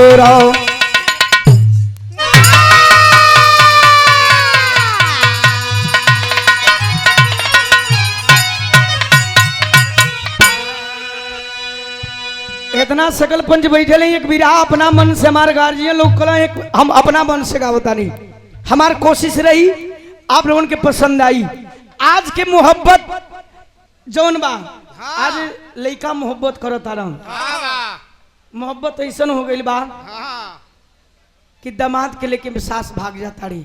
गोरा। इतना सकल पंच बैठे नहीं, एक बिरहा अपना मन से हमारे गार्जियन लोग कला, एक हम अपना मन से गावता नहीं। हमार कोशिश रही आप लोगों के पसंद आई। आज के मोहब्बत जौन बा, आज लइका मोहब्बत करता रहा, मोहब्बत ऐसा हो गई बा कि दामाद के लेके सास भाग जाता रही।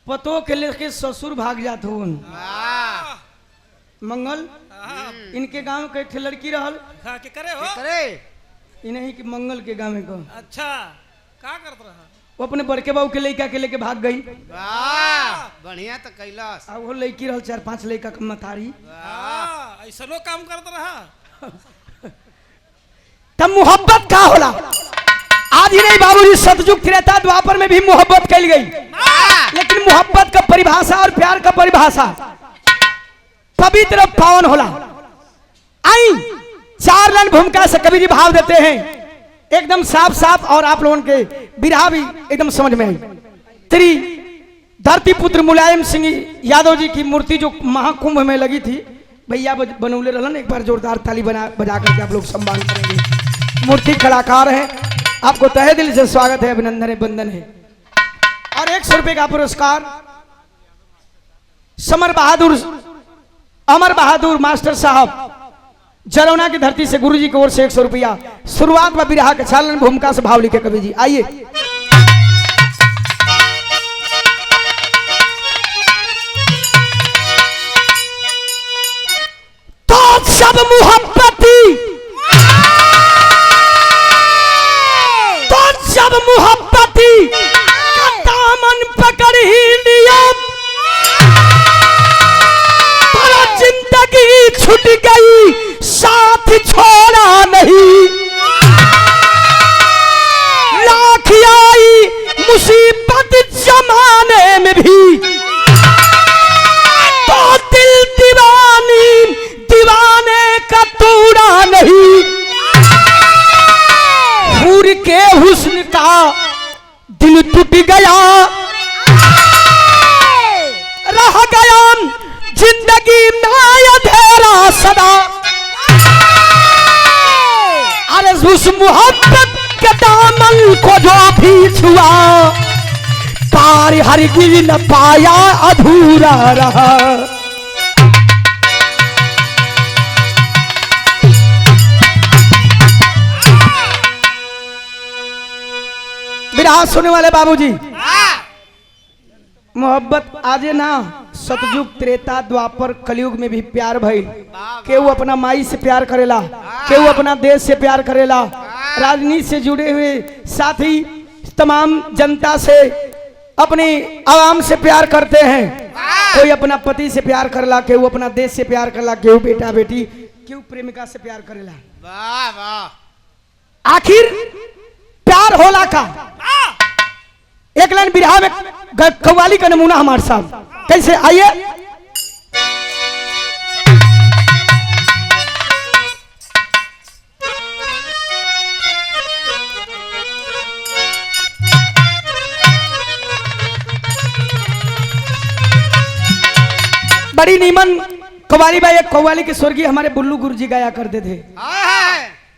पतो के लेके ससुर भाग जात हो। मंगल इनके गांव के एक लड़की रहल, के करे हो इन्हीं की मंगल के गांव को। अच्छा का करत रहा? वो अपने बड़के बाबू के लड़का के लेके भाग गई। बढ़िया तो कैलाश। अब वो लड़की रहल 4-5 लड़का के मतारी। ऐसा लो काम करत रहा। तब मोहब्बत का होला? आज ही नहीं बाबूजी, सतयुग त्रेता द्वापर में भी मोहब्बत कैल गई, लेकिन मोहब्बत का परिभाषा और प्यार का परिभाषा पवित्र पावन होला। आई 4 लाइन भूमिका से कवि जी भाव देते हैं एकदम साफ साफ, और आप लोगों के बिरहा भी एकदम समझ में आई। श्री धरती पुत्र मुलायम सिंह यादव जी की मूर्ति जो महाकुंभ में लगी थी, भैया बनौले रहलन, एक बार जोरदार ताली बजा करके आप लोग सम्मान करेंगे। मूर्ति कलाकार है, आपको तहे दिल से स्वागत है, अभिनंदन है, वंदन है। और 100 रुपए का पुरस्कार अमर बहादुर मास्टर साहब जरौना की धरती से गुरुजी की ओर से 100 रुपया। शुरुआत में बिरहा के 4 लाइन भूमिका से भाव लिखे कवि जी, आइए। तो सब मोहब्बती, तो सब मोहब्बती का दामन पकड़ ही लिया, जिंदगी छूट गई साथ छोड़ा नहीं। लाख आई मुसीबत जमाने में भी, तो दिल दीवाने का तोड़ा नहीं। हूर के हुस्न का दिल टूट गया, रह गया जिंदगी में अंधेरा सदा। अरे उस मोहब्बत के दामन को जो भी छुआ, पार हरगिज न पाया, अधूरा रहा। बिरहा सुनने वाले बाबूजी, मोहब्बत आजे ना, सतयुग त्रेता द्वापर कलयुग में भी प्यार भइल। केहू अपना माई से प्यार करेला, केहू अपना देश से प्यार करेला, राजनीति से जुड़े हुए साथी तमाम जनता से, अपनी आवाम से प्यार करते हैं। कोई अपना पति से प्यार करेला, केहू अपना देश से प्यार करेला, केहू बेटा बेटी, केहू प्रेमिका से प्यार करेला। वाह वाह। आखिर प्यार होला का? एक लाइन बिरहा में कव्वाली का नमूना हमारे साथ कैसे, आइए। बड़ी नीमन कव्वाली भाई, एक कव्वाली के स्वर्गीय हमारे बुल्लू गुरुजी गाया करते थे।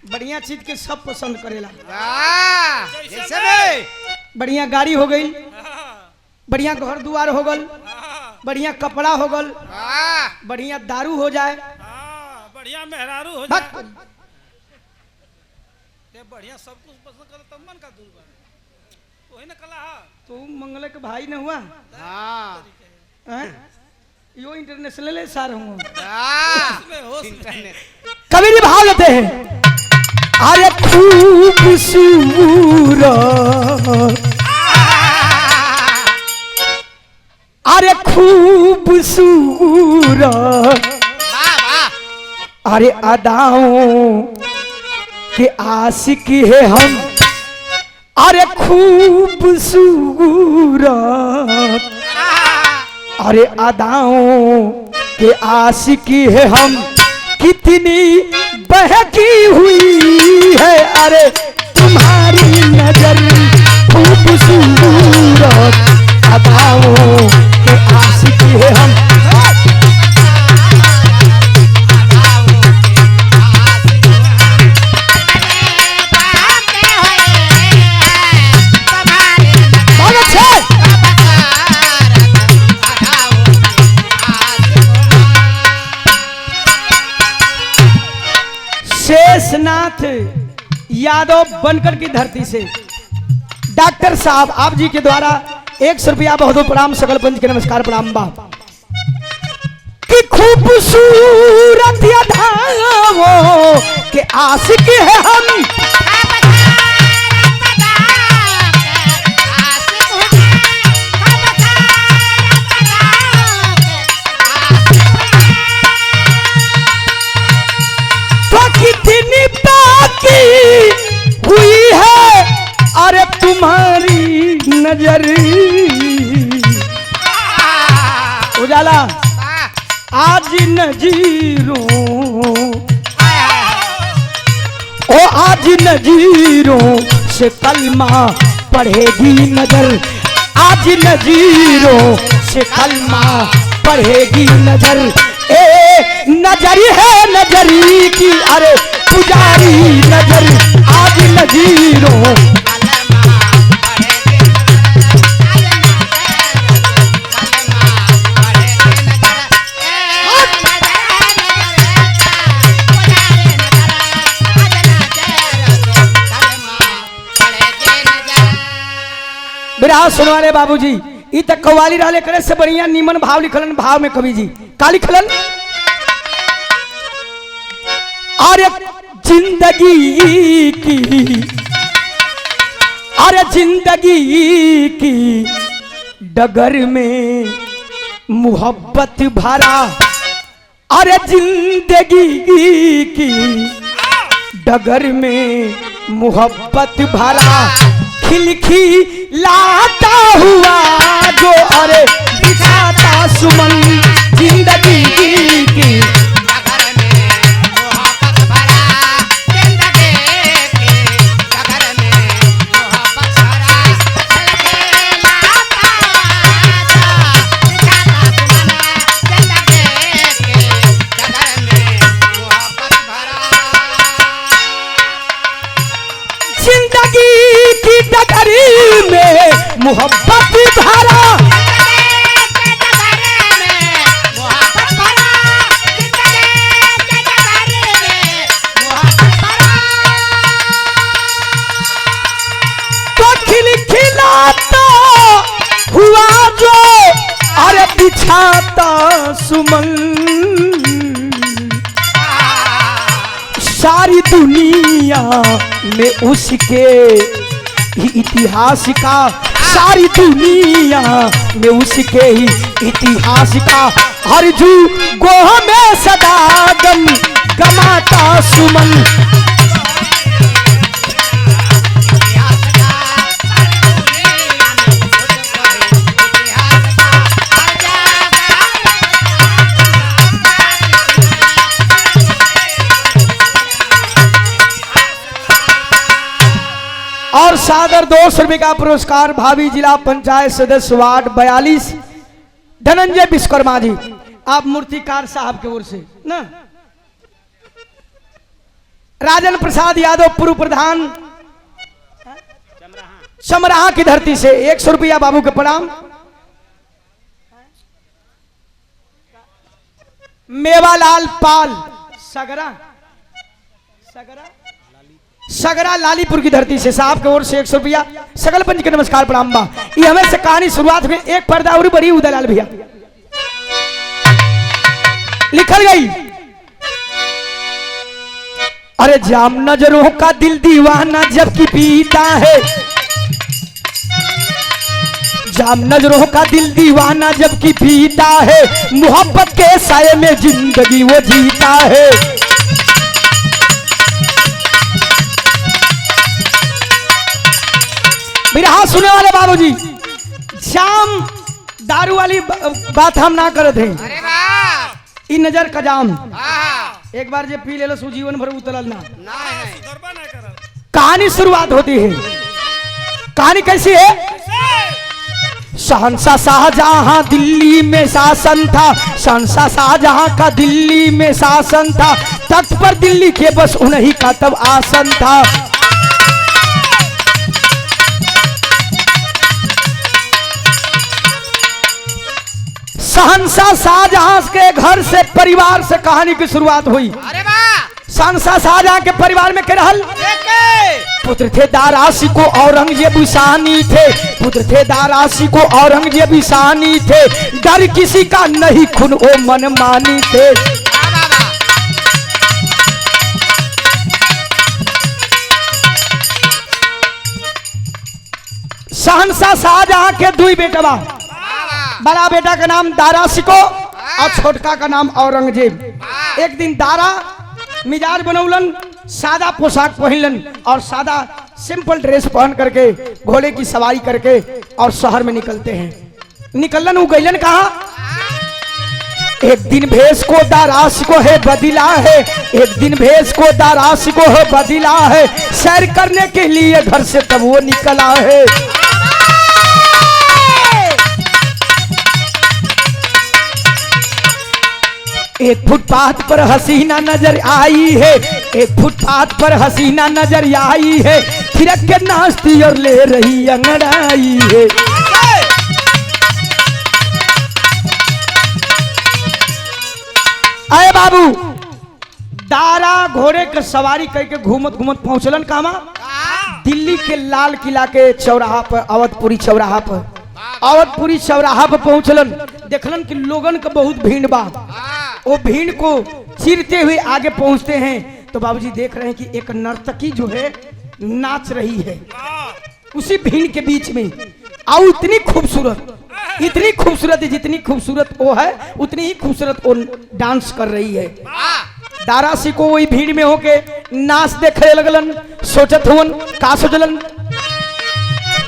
बढ़िया चीज के सब पसंद करेला। बढ़िया गाड़ी हो गई, बढ़िया घर दुआर हो गल, बढ़िया कपड़ा हो गल, बढ़िया दारू हो जाए, बढ़िया मेहरारू हो जाए, बढ़िया सब कुछ पसंद करे तब मन का दूर बा। वही ना कला है। तू मंगल के भाई न हुआ? यो इंटरनेशनल है सार हूँ। कभी भी भाव लेते हैं, अरे खूबसूरत, अरे खूबसूरत, अरे अदाओं के आशिक है हम, अरे खूबसूरत, अरे अदाओं के आशिक है हम। कितनी बहकी हुई है अरे तुम्हारी नजर खूबसूरत अदाओं के आशिक है हम। शेषनाथ यादव बनकर की धरती से डॉक्टर साहब आप जी के द्वारा 100 रुपया बहुत बहुत प्रणाम, सकल पंच के नमस्कार प्रणाम बा। कि खूबसूरत अदाओं के आशिक है हम, कितनी बाकी हुई है अरे तुम्हारी नजर। उजाला आज नजीरों ओ आज नजीरों से कलमा पढ़ेगी नजर, आज नजीरों से कलमा पढ़ेगी नजर। ए नजरी है नजरी की अरे पुजारी नजर, आज नजीरों विराज सुनने वाले बाबूजी ई तक कव्वाली रहले करे से बढ़िया नीमन भाव लिखलन। भाव में कवि जी का लिखलन अरे जिंदगी की अरे जिंदगी की डगर में मोहब्बत भरा, अरे जिंदगी की डगर में मोहब्बत भरा, खिलखिलाता हुआ जो अरे दिखाता सुमन जिंदगी की। मोहब्बत भरा तो खिलखिलाता हुआ जो अरे बिछाता सुमन सारी दुनिया में उसके ही इतिहास का, सारी दुनिया में उसके ही इतिहास का, हर जू गोह में सदा गम गमाता सुमन। और सादर 200 रुपये का पुरस्कार भावी जिला पंचायत सदस्य वार्ड 42 धनंजय विश्वकर्मा जी, आप मूर्तिकार साहब की ओर से ना। राजन प्रसाद यादव पूर्व प्रधान समराहा की धरती से 100 रुपया बाबू के प्रणाम। मेवालाल पाल सगरा सगरा लालीपुर की धरती से साहब की ओर से 100 रुपया, सकल पंच के नमस्कार प्रणाम बा। ये हमें से कहानी शुरुआत में एक पर्दा और बड़ी उदयलाल भैया लिखल गई। अरे जाम नजरों का दिल दीवाना जबकि पीता है, जाम नजरों का दिल दीवाना जबकि पीता है, मोहब्बत के साये में जिंदगी वो जीता है। बिरहा सुने वाले बाबूजी, जाम दारू वाली बात हम ना करते हैं, अरे वाह इन नजर का जाम एक बार जे पी ले सो जीवन भर उतरल ना। नहीं सुधरबा नहीं करल कहानी शुरुआत होती है। कहानी कैसी है? शहंशाह शाहजहां दिल्ली में शासन था, शहंशाह शाहजहां का दिल्ली में शासन था, तख्त पर दिल्ली के बस उन्हीं का तब आसन था। शहंशाह शाहजहां के घर से परिवार से कहानी की शुरुआत हुई। अरे वाह शहंशाह शाहजहां के परिवार में क्या रहल? पुत्र थे दारासी को औरंगजेब ईशानी थे, पुत्र थे दारासी को औरंगजेब ईशानी थे, डर किसी का नहीं खुद ओ मन मानी थे। शहंशाह शाहजहां के दुई बेटा बा, बड़ा बेटा का नाम दारा शिको और छोटका का नाम औरंगजेब। एक दिन दारा मिजाज बनौलन, सादा पोशाक पहनलन और सादा सिंपल ड्रेस पहन करके घोड़े की सवारी करके और शहर में निकलते हैं। निकलन वो गईलन कहा? एक दिन भेष को दारास को है बदला है, एक दिन भेष को दारास को है बदला है, सैर करने के लिए घर से तब वो निकला है। एक फुटपाथ पर हसीना नजर आई है, एक फुटपाथ पर हसीना नजर आई है, थिरक के नाचती और ले रही अंगड़ाई है। अरे बाबू, दारा घोड़े के सवारी करके घूमत घूमत पहुंचलन कहां? दिल्ली के लाल किला के चौराहा पर, अवधपुरी चौराहा पर। अवधपुरी चौराहा पर पहुंचलन, देखलन कि लोगन का बहुत भीड़ बा। वो भीड़ को चीरते हुए आगे पहुंचते हैं तो बाबूजी देख रहे हैं कि एक नर्तकी जो है नाच रही है उसी भीड़ के बीच में, और इतनी खूबसूरत, इतनी खूबसूरत, जितनी खूबसूरत वो है उतनी ही खूबसूरत वो डांस कर रही है। दारासी को वही भीड़ में होके नाच देखे लगलन। सोचत हुवन का सोचलन?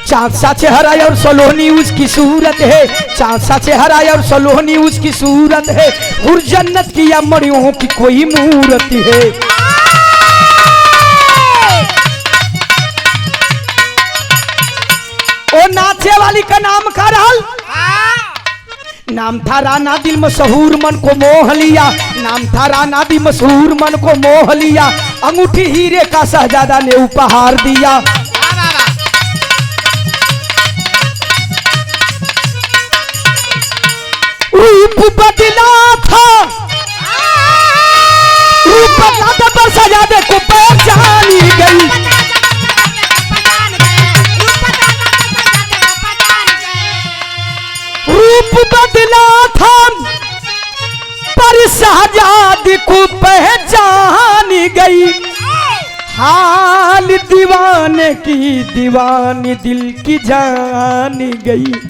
चाँद सा चेहरा और सलोनी उसकी सूरत है, चाँद सा चेहरा और सलोनी उसकी सूरत है, हुर जन्नत की या मरियों की कोई मूरत है। ओ नाचे वाली का नाम का रहल? नाम था राना दिल मशहूर मन को मोह लिया, नाम था राना दिल मशहूर मन को मोह लिया, अंगूठी हीरे का शहजादा ने उपहार दिया। रूप बदला था, रूप बदला था पर शहजादे को पहचानी गई। रूप बदला था पर शहजादी को पहचानी गई, हाल दीवाने की दीवानी दिल की जानी गई।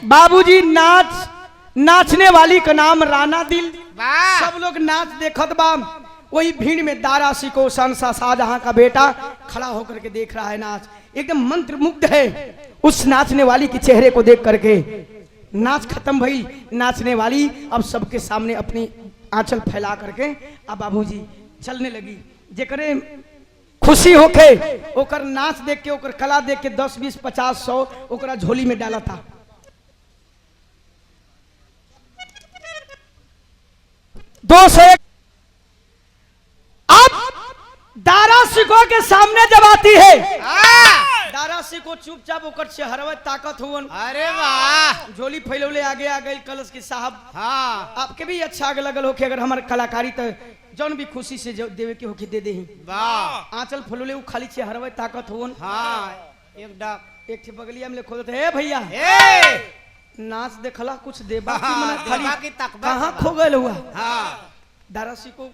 बाबूजी नाचने वाली का नाम राना दिल। सब लोग नाच देखत बा। वही भीड़ में दारा शिको शहंशाह शाहजहां का बेटा खड़ा होकर के देख रहा है नाच, एकदम मंत्र मुग्ध है उस नाचने वाली के चेहरे को देख करके। नाच खत्म भई, नाचने वाली अब सबके सामने अपनी आंचल फैला करके अब बाबूजी चलने लगी। जेकरे खुशी होके ओकर नाच देख के, ओकर कला देख के 10 20 50 100 ओकरा झोली में डाला था। 201 अब दारा शिको के सामने जब आती है, दारा शिको चुपचाप ओकर चेहरवा ताकत हुवन। अरे वाह झोली फैलौले आगे आ गई कलश के साहब। हाँ आपके भी अच्छा लगल हो कि अगर हमारे कलाकारी तो जौन भी खुशी से जो देवे के होके दे दे। वाह आंचल फैलौले वो खाली चेहरवा ताकत हुवन। हाँ एक डाक एक ठे बगलिया में खोदत है भैया नाच देखला कुछ देबा की मना खाली कहां खो गए हुआ। हाँ दारा शिको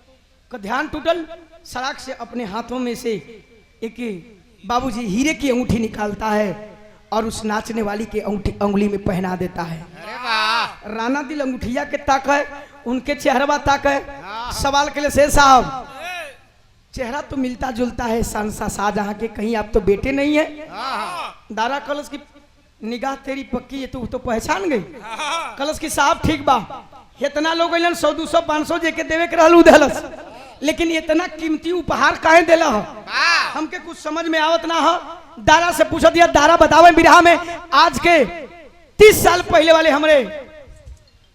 का ध्यान टूटल, सड़क से अपने हाथों में से एक बाबूजी हीरे की अंगूठी निकालता है और उस नाचने वाली के अंगुली में पहना देता है। अरे वाह राना दिल अंगूठिया के ताक है, उनके चेहरा ताक है। सवाल के लिए शेर साहब, चेहरा तो मिलता जुलता है शहंशाह शाहजहां के, कहीं आप तो बेटे नहीं है? दारा कलश की निगाह तेरी पक्की है, तू तो पहचान गई। कलश की साहब ठीक बा, इतना लोग अइलन 100 200 500 जेके देवे के रहल उधलस, लेकिन इतना कीमती उपहार काहे देला हो हमके कुछ समझ में आवत ना हो। दारा से पूछ दिया, दारा बतावे बिरहा में आज के 30 साल पहले वाले हमरे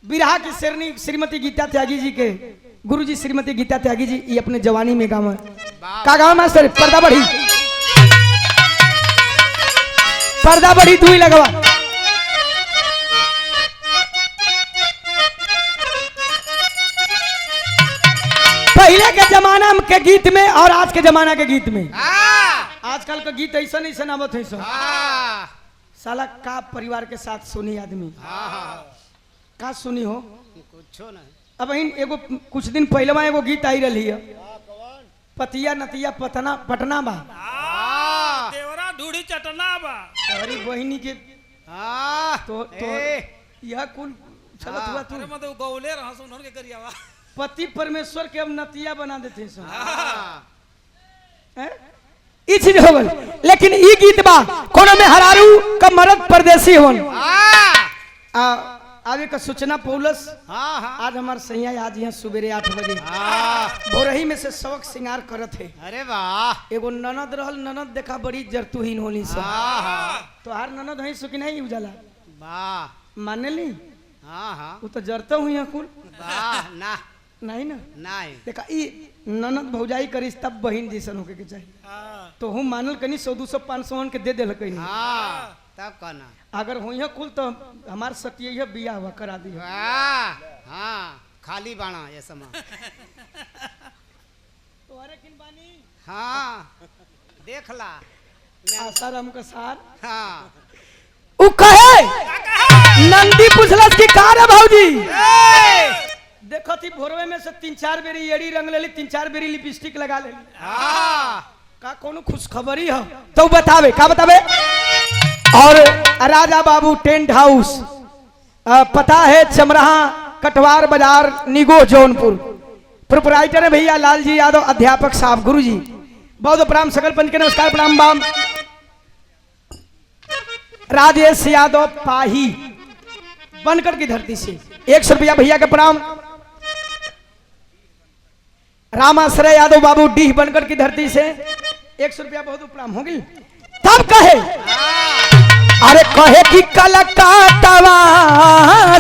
बिरहा की शेरनी श्रीमती गीता त्यागी जी के गुरुजी श्रीमती गीता त्यागी जी ये अपने जवानी में गाँव का गाँव मास्टर पर्दा बढ़ी तू ही लगवा। पहले के जमाना के गीत में और आज के जमाना के गीत में आजकल का गीत ऐसा नहीं सुनावत है साला का परिवार के साथ सुनी आदमी का सुनी हो कुछ नहीं। अब एगो कुछ दिन पहले एगो गीत आई रही है पतिया नतिया पटना बा देवरा ढूढ़ी चटना बा अरे बहिनी के तो यह कुल चलत हुआ तू मतलब गौले रहा सुन के करियावा पति परमेश्वर के अब नतिया बना देते हैं ई चीज हो गल। लेकिन ई गीत बा कोनो में हरारू का मर्द परदेसी होन आगे का सूचना पौलस आज हमार सैया आज यहाँ सुबेरे 8 बजे भोरही में से सबक श्रृंगार करत है। अरे वाह एगो ननद रहल, ननद देखा बड़ी जरतुहीन होली सब तो हर ननद है सुखी नहीं उजाला वाह माने ली हाँ वो तो जरता हुई है कुल वाह ना नहीं ना नहीं देखा ई ननद भौजाई का रिश्ता बहन जैसन होके के चाहिए तो हम मानल कनी 100 200 500 के दे दिल कहीं तब कहना अगर हुई है कुल तो हमार सतिया बिया हुआ करा दी हाँ खाली बाणा ये समय हाँ देख ला आसाराम का सार हाँ उ कहे नंदी पूछलस की का रे भौजी देखो थी भोरवे में से 3-4 बेरी एड़ी रंग लेली 3-4 बेरी लिपस्टिक लगा लेली का कोनो खुश खबरी है तो बतावे का बतावे। और राजा बाबू टेंट हाउस पता है चमराहा कटवार बाजार निगो जौनपुर प्रोपराइटर है भैया लालजी यादव अध्यापक साहब गुरुजी बहुत प्रणाम सकल पंच के नमस्कार प्रणाम बाम। राजेश यादव पाही बनकर की धरती से 100 रुपया भैया के प्रणाम। रामाश्रय यादव बाबू डीह बनकर की धरती से 100 रुपया बहुत प्रणाम हो गई। तब कहे अरे कहे कि कलकत्ता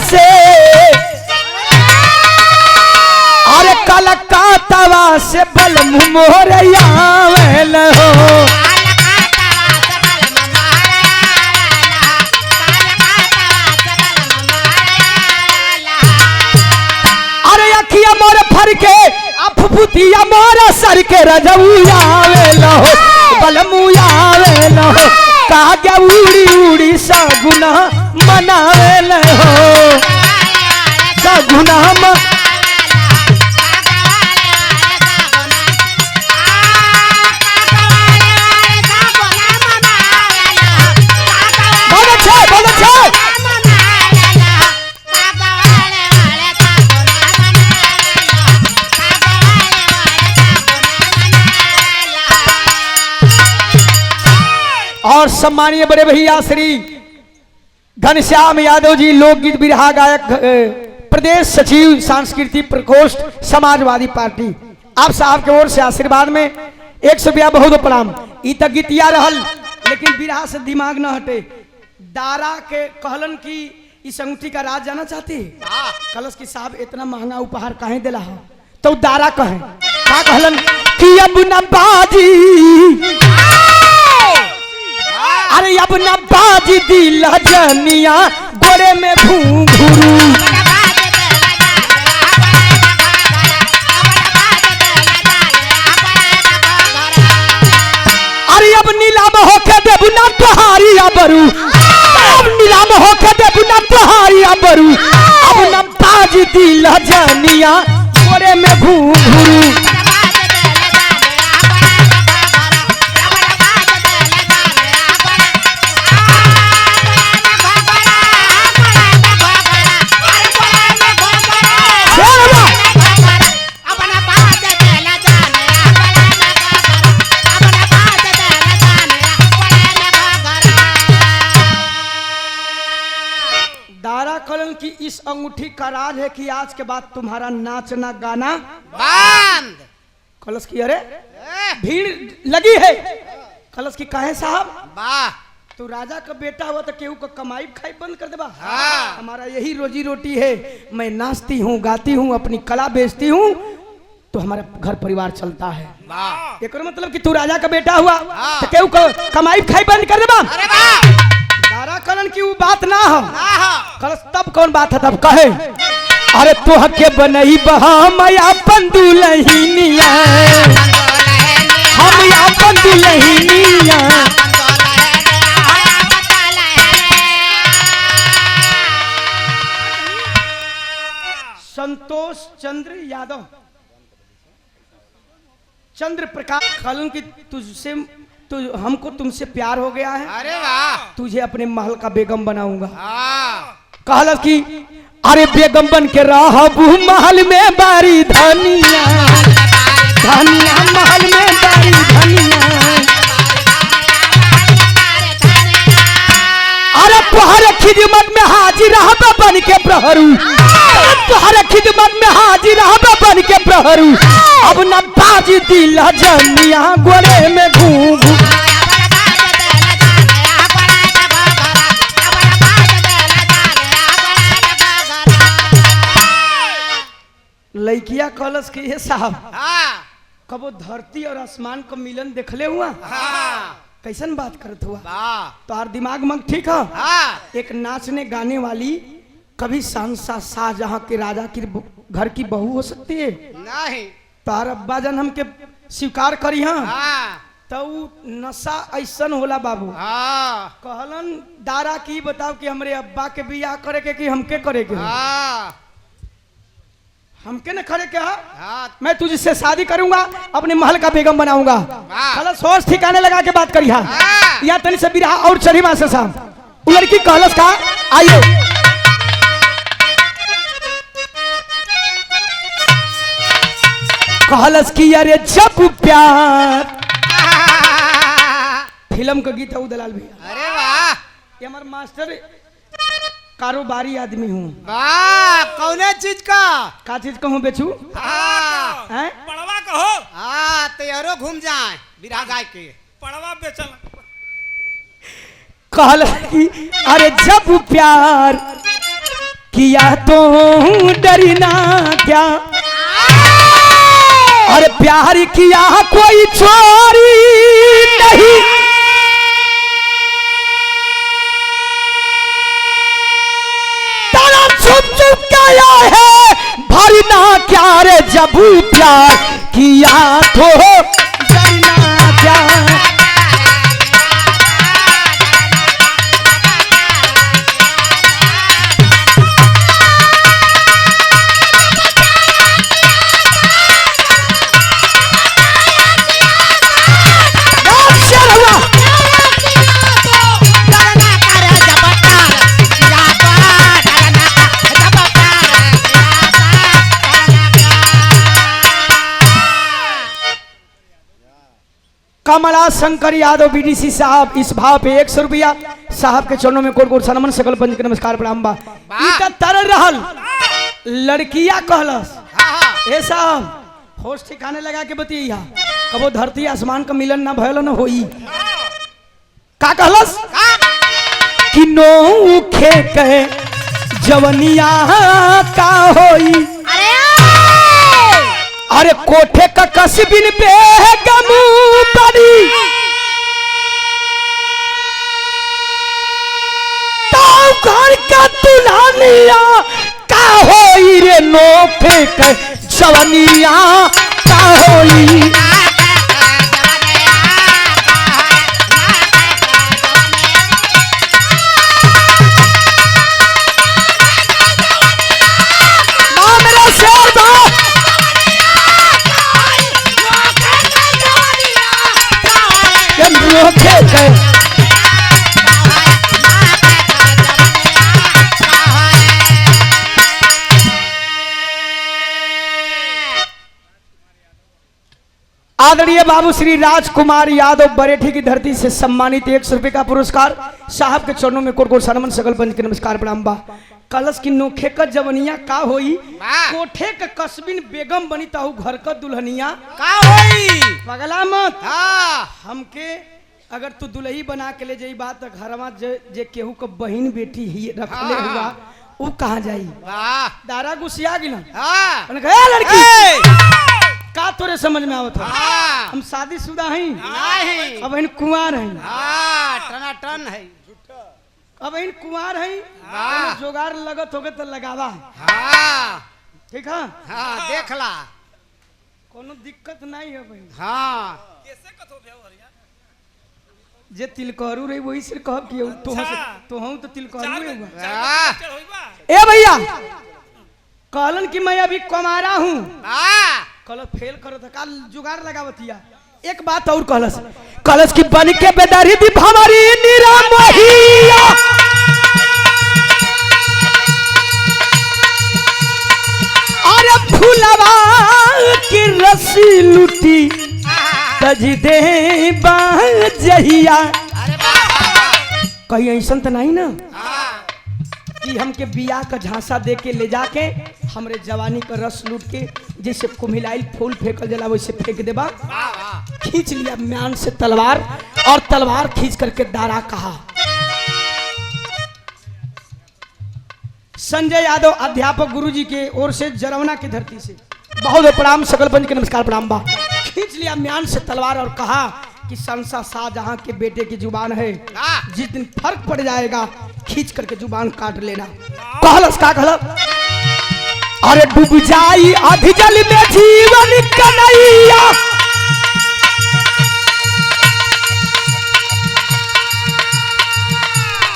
से अरे कलकत्ता से बल मोरया हो अरे अखिया मोर फर के अफुतिया मोर सर के रजौया लो बलमुया लो कहा गया उड़ी उड़ी सगुना मनावे हो सगुना बहुत अच्छा और सम्मानीय बड़े भैया श्री घनश्याम यादव जी लोकगीत बिरहा गायक प्रदेश सचिव सांस्कृतिक प्रकोष्ठ समाजवादी पार्टी आप साहब के ओर से आशीर्वाद में 100 रुपया बहुत प्रणाम। ई तक गीतिया रहल लेकिन बिरहा से दिमाग न हटे। दारा के कहलन की इस अंगूठी का राज जाना चाहती है कलश की साहब इतना महंगा उपहार काहे दिला है तो दारा कहे का कहलन कि अब न बाजी अरे अब न बाजी दिल जनिया गोरे में घुंघरू अरे अब नीलाम होके देबू ना तोहारी अबरू अब नीलाम होके देबू ना तोहारी अबरू अब न बाजी दिल जनिया गोरे में घुंघरू अंगूठी का राज है कि आज के बाद तुम्हारा नाचना गाना बंद। कलश की अरे भीड़ लगी है। कलश की कहे साहब वाह। तू राजा का बेटा हुआ तो केहू का कमाई खाई बंद कर देबा। हाँ। हमारा यही रोजी रोटी है। मैं नाचती हूँ, गाती हूँ, अपनी कला बेचती हूँ, तो हमारा घर परिवार चलता है। वाह। एक मतलब कि तू राजा का बेटा हुआ हाँ। तो केहू का कमाई खाई बंद कर देबा। अरे वाह। दारा करण की वो बात ना हो। हाँ। कलश तब कौन बात है तब कहे अरे तोह के बनई बहा मैया दुल्हनिया हम अपन दुल्हनिया। संतोष चंद्र यादव चंद्र प्रकाश कलन की तुझसे हमको तुमसे प्यार हो गया है। अरे वाह। तुझे अपने महल का बेगम बनाऊंगा। हाँ। कहल कि अरे बेगम बन के रहबू महल में बारी धनिया धनिया महल में बारी धनिया। अरे तुहरे खिदमत में हाजिर रहबा बन के प्रहरू तुहरे खिदमत में हाजिर रहबा बन के प्रहरू। अब न बाजी दिल जनिया गोरे में घूम लड़किया कलश के ये साहब हाँ। कबो धरती और आसमान का मिलन देखले हुआ। हाँ। कैसन बात करत हुआ। वाह। तोहार दिमाग में ठीक है। हाँ। एक नाचने गाने वाली कभी शहंशाह शाहजहां के राजा की घर की बहू हो सकती है। नहीं। तोहार अब्बा जन हमके स्वीकार करी हाँ हाँ। तो नशा ऐसन होला बाबू। हाँ। कहलन दारा की बताओ कि हमरे अब्बा के बियाह करे के कि हमके करे के। हाँ। हमके न करे के है। हाँ। मैं तुझसे शादी करूंगा, अपने महल का बेगम बनाऊंगा। वाह। कलश सोच ठिकाने लगा के बात करी हाँ। हाँ। या तनी से बिरहा और चढ़ी मास्टर साहब वो लड़की कलश का आइए कलश की अरे जब प्यार फिल्म का गीत है वो दलाल भैया। अरे वाह। ये हमारे मास्टर कारोबारी आदमी हूँ। वाह। कौने चीज का चीज कहूँ बेचू हाँ। हैं? पड़वा कहो। हाँ। तैयारो घूम जाए बिरहा गाय के। पड़वा बेचल। कहल कि अरे जब प्यार किया तो डरना क्या। अरे प्यार किया कोई चोरी नहीं तारा छुप छुप गया है भरना क्या रे जब प्यार किया तो डरना क्या। कमला शंकर यादव बीडीसी साहब इस भाव पे 100 रुपया साहब के चरणों में कोट कोट सनमन सकल पंच के नमस्कार प्रणाम बा। इका तरल रहल लड़किया कहलस हाँ। ए साहब होश ठिकाने लगा के बतिया कबो धरती आसमान का मिलन ना भयल न होई। का कहलस कि नोखे के जवनिया का होई। अरे कोठे का कसबिन पे गमू पड़ी तो घर का दुल्हनिया का होई रे नोखे के जवनिया का होई। मेरा शेर दो नोखे के आदरणीय बाबू श्री राजकुमार यादव बरेठी की धरती से सम्मानित 100 रुपए का पुरस्कार साहब के चरणों में कोट सनमन सकल पंच के नमस्कार प्रणाम बा। कलश की नोखे का जवनिया का होई कोठे के कस्बिन बेगम बनी ताहू घर का दुल्हनिया का होई पगला मत। हाँ हमके अगर तू दुल्ही बना के ले जाई बात घरवा जे केहू को बहन बेटी ही रखले हुआ वो कहाँ जाई। वाह दारा गुस्सिया गिला हाँ लड़की ए! का तोरे समझ में आवत है। हाँ हम शादीशुदा हैं नहीं अब इन कुंवार हैं हाँ टनाटन है अब इन कुंवार हैं हाँ। जोगार लगत होगे तो लगावा हाँ ठीक है हाँ देख ला कोनो दिक्कत नहीं है भाई। हाँ कैसे कथो व्यवहारिया जे तिलकहरू रही वही से कहब कि तो हूं तो तिलकहरू हुआ। वाह होई बा ए भैया कहलन कि मैं अभी कुमारा हूँ हाँ कल फेल करो तो काल जुगाड़ लगावतिया। एक बात और कहलस कलश की बन के बेदारी दी हमारी निरामहिया अरे फूलवा की रसी लुटी तज दे बाजहिया। अरे वाह कहीं ऐसा तो नहीं ना हाँ कि हमके बिया का झांसा दे के ले जाके हमरे जवानी का रस लूट के जैसे कुम्हिलाइल फूल फेंकल जला वैसे फेंक देबा। वाह वाह खींच लिया म्यान से तलवार और तलवार खींच करके दारा कहा। संजय यादव अध्यापक गुरुजी के ओर से जरवना की धरती से बहुत प्रणाम सकल पंच के नमस्कार प्रणाम बा। खींच लिया म्यान से तलवार और कहा कि संसा शाहजहां के बेटे की जुबान है जिस दिन फर्क पड़ जाएगा खींच करके जुबान काट लेना। कहलस का कहलस अरे डूब जाई आधी जल में जीवन कन्हैया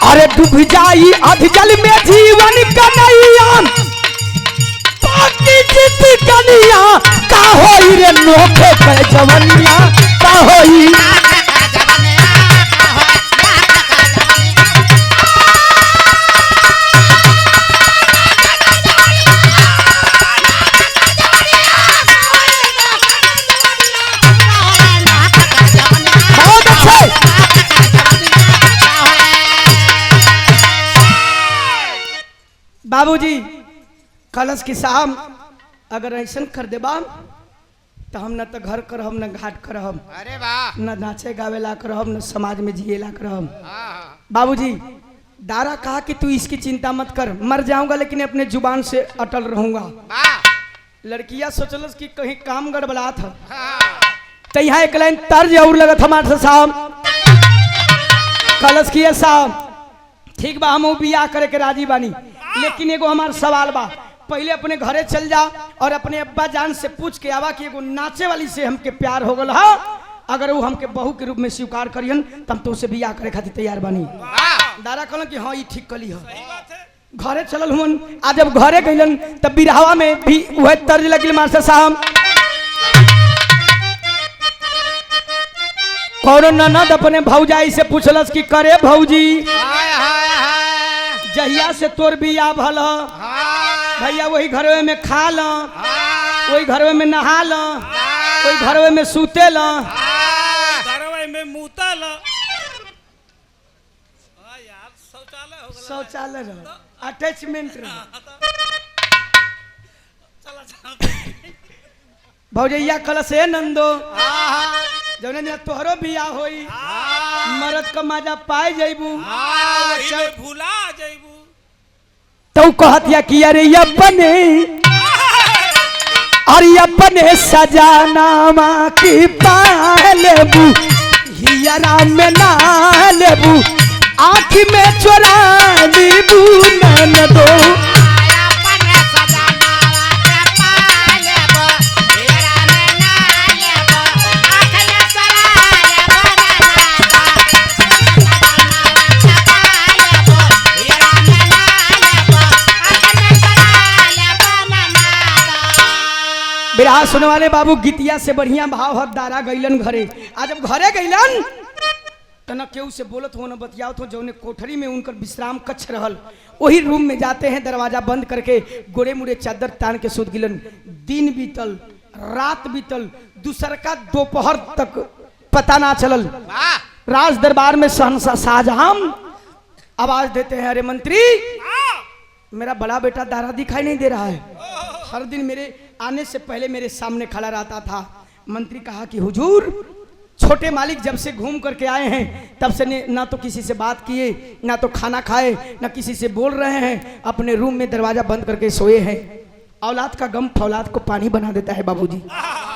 अरे डूब जाई आधी जल में जीवन कन्हैया बाकी जित कन्हैया का होई रे नोखे पे जवनिया का होई। बहुत अच्छे बाबूजी कलश की साहब अगर ऐसा कर देबा तो हम न तो घर करब न घाट करब अरे वाह न नाचे गावेला करब न समाज में जिएला करब। हाँ बाबूजी दारा कहा कि तू इसकी चिंता मत कर मर जाऊंगा लेकिन अपने जुबान से अटल रहूंगा। वाह लड़कियां सोचलस कि कहीं काम गड़बड़ा था हाँ तो यहाँ एक लाइन तर्ज और लगत हमारे से साहब कलश किए साहब ठीक बा हम बियाह करे के राजी बानी लेकिन एगो हमार सवाल बा पहले अपने घरे चल जा और अपने अब्बा जान से पूछ के आवा कि एगो नाचे वाली से हमके प्यार हो गल हा अगर वो हमके बहू के रूप में स्वीकार करियन तब तो उसे बियाह करे खातिर तैयार बानी। वाह दादा कहलन कि हाँ ये ठीक कली है सही बात है घरे चलल हुन आज जब घरे गइलन तब बिरहावा में भी वह तर्ज लगिल मास्टर साहब कौनो ननद अपने भौजाई से पूछलस कि करे भौजी हाय हाय हाय जहिया से तोर बियाह भल हाँ भैया वही घरवे में खा ल हाँ वही घरवे में नहा ल वही घरवे में सूते ल हाँ घरवे में मुतल हां यार शौचालय हो गला शौचालय रह अटैचमेंट रह चला चला भौजैया कल से नंदो हाँ जौने दिन तोहरो बियाह होई हाँ मरद का मजा पाए जइबू हाँ इमे भूला जाइबू तो कहत या कि अरे अपने सजानामा की पालेबू हियरा में ना लेबू आँख में चोरा लीबू नैन दो बिरहा सुने वाले बाबू गीतिया से बढ़िया भाव हक दारा गइलन घरे आज जब घरे गइलन तो न केहू से बोलत हो न बतियावत हो जौने कोठरी में उनकर विश्राम कक्ष रहल वही रूम में जाते हैं दरवाजा बंद करके गोरे मुड़े चादर तान के सूत गिलन दिन बीतल रात बीतल, दूसर का दोपहर तक पता ना चलल। वाह राज दरबार में शहंशाह शाहजहां आवाज देते हैं, अरे मंत्री, मेरा बड़ा बेटा दारा दिखाई नहीं दे रहा है। हर दिन मेरे आने से पहले मेरे सामने खड़ा रहता था। मंत्री कहा कि हुजूर, छोटे मालिक जब से घूम करके आए हैं तब से ना तो किसी से बात किए, ना तो खाना खाए, ना किसी से बोल रहे हैं, अपने रूम में दरवाजा बंद करके सोए हैं। औलाद का गम फौलाद को पानी बना देता है बाबूजी।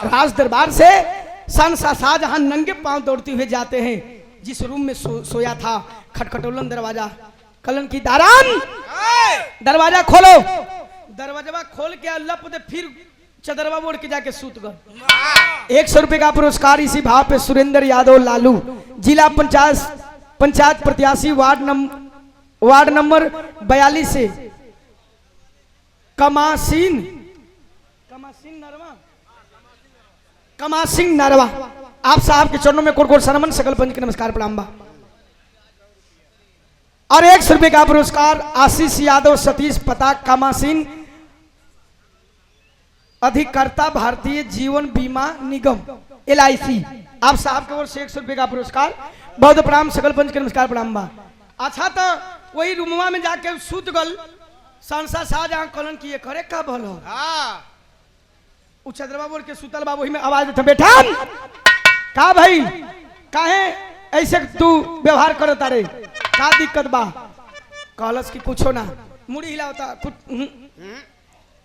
राज दरबार से शहंशाह शाहजहां नंगे पांव दौड़ते हुए जाते हैं। जिस रूम में सोया था, खटखटोलन दरवाजा, कलन की दारान, दरवाजा खोलो। दरवाजा खोल के लप दे, फिर चदरवा मोड़ के जाके सूत गए। 100 रुपए का पुरस्कार इसी भाव पे सुरेंद्र यादव लालू, जिला पंचायत प्रत्याशी, वार्ड नंबर 42 से कमासिंह नरवा, आप साहब के चरणों में कोट सनमन, सकल पंच के नमस्कार प्रणाम बा। और 100 रुपए का पुरस्कार आशीष यादव सतीश, पता कमासिंह, अधिकर्ता भारतीय जीवन बीमा निगम LIC, आप साहब के ओर से 100 रुपए का पुरस्कार। बहुत प्रणाम, सकल पंच के नमस्कार प्रणाम बा। अच्छा, तो वही रूमवा में जाके सूत गल। शहंशाह शाहजहां कलन किए करे का भल हो, चंद्रमा बोल के सुतल बा, वही में आवाज देते, बेटा का भाई, काहे ऐसे तू व्यवहार करो तारे, का दिक्कत बा? कहलस कि कुछो ना, मुड़ी हिलावता कुछ,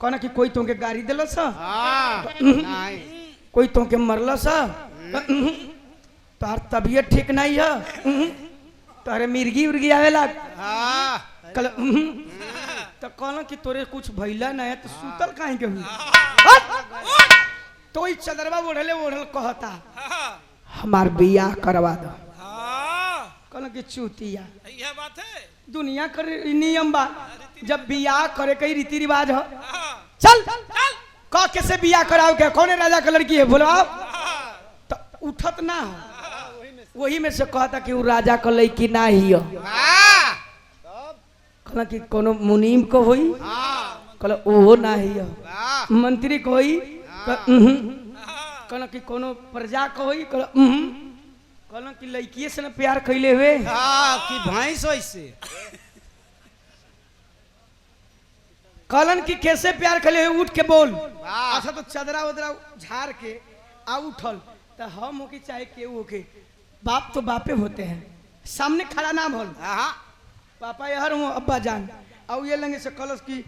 कहना कि कोई तुमके गाड़ी दिलस, कोई तुमके मरलस, तार तबीयत ठीक नहीं है, तारे मिर्गी उर्गी आवेला, तो कहना कि तोरे कुछ भइला ना है, तो सुतल काहे के हुई? तो ही चदरवा ओढ़ले कहता, हमार बियाह करवा दो। कहना कि चूतिया, यह बात है, दुनिया कर नियम बा, जब बियाह करे कई रीति रिवाज हो। चल कह कैसे बियाह कराओ के, कौन राजा का लड़की है बुलाओ, तो उठत ना हो। वही में से कहता कि वो राजा का लड़की ना ही हो। कहना कि कोनो मुनीम को होई, कहला ओहो ना ही हो। मंत्री को होई, कहना कि कोनो प्रजा को होई, कहला कि लड़किए से ना प्यार कैले हुए कि भैंस वैसे। कहलन कि कैसे प्यार कैले हुए, उठ के बोल। अच्छा, तो चदरा उदरा झाड़ के आ उठल, तो हम हो के चाहे केहू हो के, बाप तो बापे होते हैं, सामने खड़ा ना भल, पापा यार हूँ अब्बा जान, और ये लंगे से कलश की,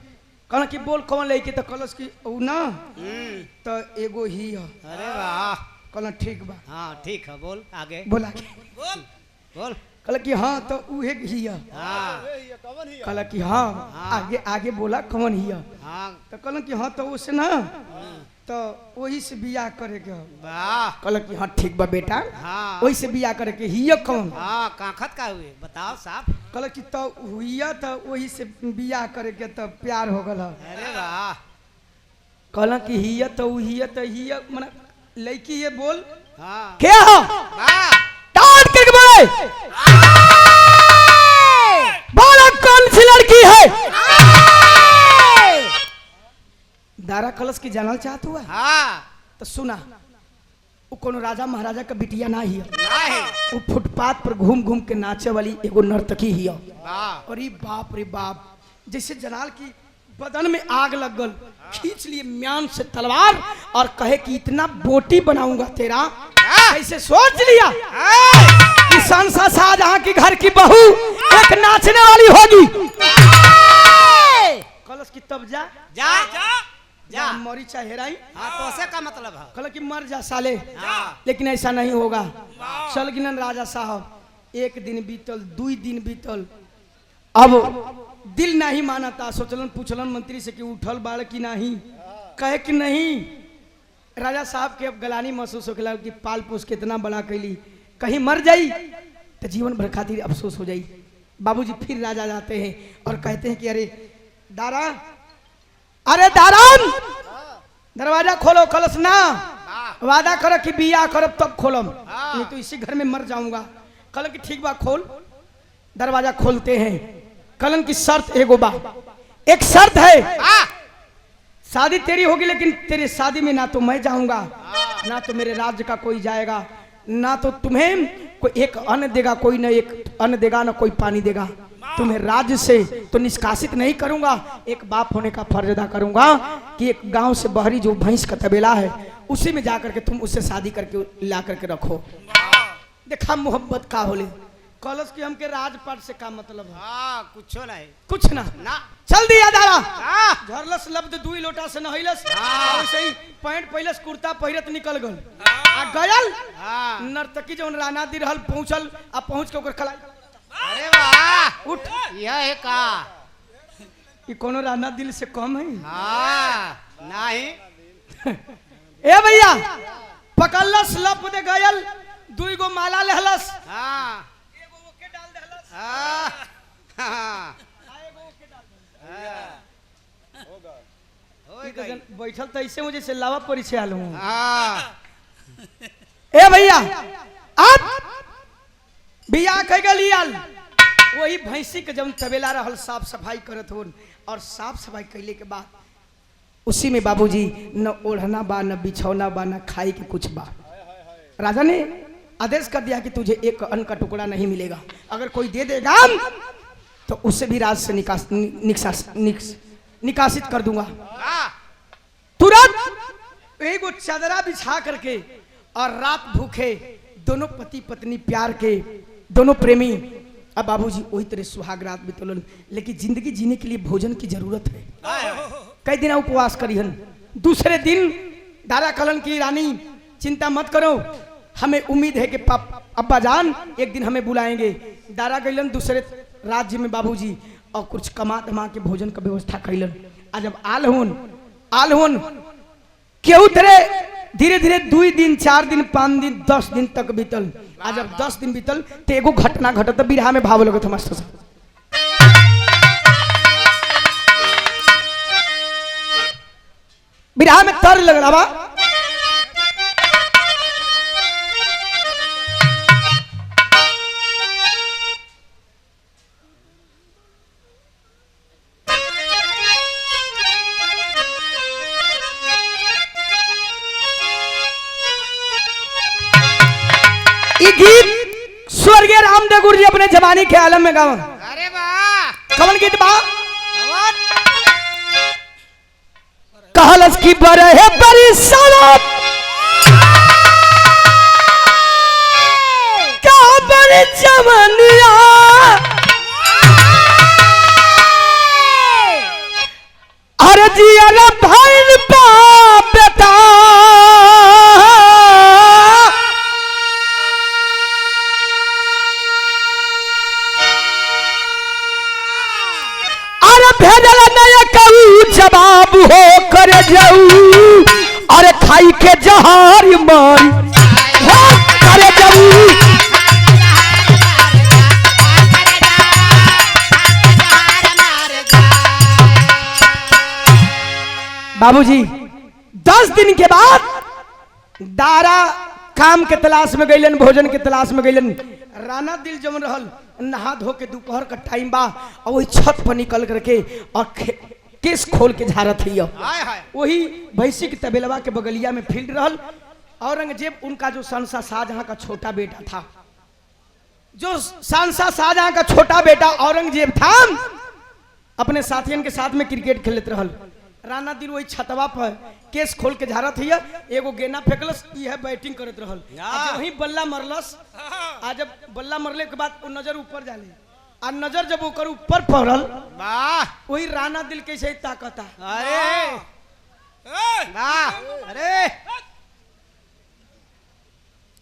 कहना कि बोल कौन लड़की, तो कलश की ना, तो एगो ही है। अरे वाह, कहना ठीक बा, हाँ ठीक है, बोल आगे, बोला बोल बोल। कहला कि हाँ, तो उहे ही है। कहला कि हाँ, आगे आगे बोला कौन ही है, तो कहला कि हाँ, तो उससे ना, तो वही से बियाह करे के। कहला कि हाँ ठीक बा बेटा, वही से बियाह करे के। हिया कौन? काखत का हुए बताओ साहब। कहला कि तो हुआ, तो वही से बियाह करे के, तो प्यार हो गल। अरे वाह। कहला कि हिया, तो हिया, तो हिया माने लड़की है, बोल क्या हो? डांट के बोले, बोला कौन सी लड़की है? दारा कलश की जानल चाहत हुआ, तो सुना, वो कोनो राजा महाराजा का बिटिया ना ही, वो फुटपाथ पर घूम घूम के नाचे वाली एगो नर्तकी ही। अरे बाप रे बाप, जैसे जनाल की बदन में आग लग गल, खींच लिए म्यान से तलवार और कहे कि इतना बोटी बनाऊंगा तेरा। ऐसे सोच लिया कि शहंशाह शाहजहां की घर की बहू एक नाचने वाली होगी। कलश की तब जा जा जा जा, मरी चाहे हेराई, तो से का मतलब है? कल कि मर जा साले, लेकिन ऐसा नहीं होगा। चल गिनन राजा साहब, 1 दिन बीतल, 2 दिन बीतल, अब दिल नहीं माना था। सोचलन पूछलन मंत्री से कि उठल बाड़ की नहीं, कहे कि नहीं। राजा साहब के अब गलानी महसूस हो गया कि पाल पोस के इतना बड़ा कैली, कहीं मर जाई तो जीवन भर खातिर अफसोस हो जाई। बाबूजी फिर राजा जाते हैं और कहते हैं कि अरे दारा, अरे दारान, दरवाजा खोलो। कलश ना, वादा करो कि बियाह करब तब खोलम, नहीं तो इसी घर में मर जाऊंगा। कलन की ठीक बा, खोल। दरवाजा खोलते हैं। कलन की शर्त एगो बा, एक शर्त है, शादी तेरी होगी, लेकिन तेरी शादी में ना तो मैं जाऊंगा, ना तो मेरे राज्य का कोई जाएगा, ना तो तुम्हें कोई एक अन्न देगा, कोई ना एक अन्न देगा, ना कोई पानी देगा। तुम्हें राज्य से तो निष्कासित नहीं करूंगा, एक बाप होने का फर्ज अदा करूंगा कि एक गांव से बहरी जो भैंस का तबेला है उसी में जाकर के तुम उससे शादी करके ला करके रखो। देखा मोहब्बत का होले कॉलेज की हमके राजपाट से का मतलब है? हाँ कुछ नहीं, कुछ ना ना चल दिया दारा हाँ झरलस लब्ध दुई लोटा से नहैलस, हाँ। वैसे ही पैंट पहिलस कुर्ता पहिरत निकल गल आ गयल हाँ। नर्तकी जौन राना दी रहल पहुंचल आ पहुंच के ओकर खलाई अरे वाह उठ। यह है का ये कोनो राना दिल से कम है? हाँ नहीं ए भैया पकड़लस लप दे गयल दुई गो माला लेहलस, हाँ एगो ओके डाल देहलस, हाँ हाँ आ एगो ओके डाल देहलस। हो ई गई। जन बैठल त ऐसे मुझे से लावा परिचय आलू हूं। हाँ ए भैया आप बिया कह गलियाल वही भैंसी के जब तबेला रहल साफ सफाई करत होन, और साफ सफाई कैले के बाद उसी में बाबूजी न ओढ़ना बा, न बिछौना बा, न खाई के कुछ बा। राजा ने आदेश कर दिया कि तुझे एक अन्न का टुकड़ा नहीं मिलेगा, अगर कोई दे देगा तो उससे भी राज से निकासित कर दूंगा। हाँ तुरंत एक चादरा बिछा करके और रात भूखे दोनों पति पत्नी प्यार के दोनों प्रेमी अब बाबूजी वही तरह सुहाग रात बितौलन। लेकिन जिंदगी जीने के लिए भोजन की जरूरत है। कई दिन उपवास करिहन, दूसरे दिन दारा कलन की रानी चिंता मत करो, हमें उम्मीद है कि अब्बा जान एक दिन हमें बुलाएंगे। दारा गइलन दूसरे राज्य में बाबूजी और कुछ कमा धमा के भोजन का व्यवस्था कैलन। आज जब आल होन केहू तरह धीरे धीरे 2 दिन 4 दिन 5 दिन 10 दिन तक बीतल। आज जब 10 दिन बीतल तो एगो घटना घटत बिरहा में भाव लगत मास्टर साहब। बिरहा में तर लग रहा बा, ये गीत स्वर्गीय रामदेव गुरु जी अपने जवानी के आलम में गावा। अरे वाह कवन गीत बा? और कहलस की बरहे परिसरा का बर जवनिया अरे जिया रे भाई बा बेटा अरे भेजल नया कहू जवाब हो कर जाऊ अरे खाई के जहार मार हो कर जाऊ। बाबूजी 10 दिन के बाद दारा काम के तलाश में गइलन, भोजन के तलाश में गइलन। राना दिल जमन रहल नहा धो के दोपहर का टाइम बा और वही छत पर निकल करके और केस खोल के झारत हियो। हाय हाय वही भैंसी के तबेलवा के बगलिया में फील्ड रहल। औरंगजेब उनका जो शहंशाह शाहजहां का छोटा बेटा था, जो शहंशाह शाहजहां का छोटा बेटा औरंगजेब था, अपने साथियन के साथ में क्रिकेट खेलत रहल। राना दिल वही छतवा पर केस खोल के झारत हिया, एगो गेना फेंकलस, यह बैटिंग करत रहल। आज वही बल्ला मरलस, आज जब बल्ला मरले के बाद वो नजर ऊपर जाले, आ नजर जब ओकर ऊपर पड़ल वाह वही राना दिल कैसे ताकता। अरे वाह अरे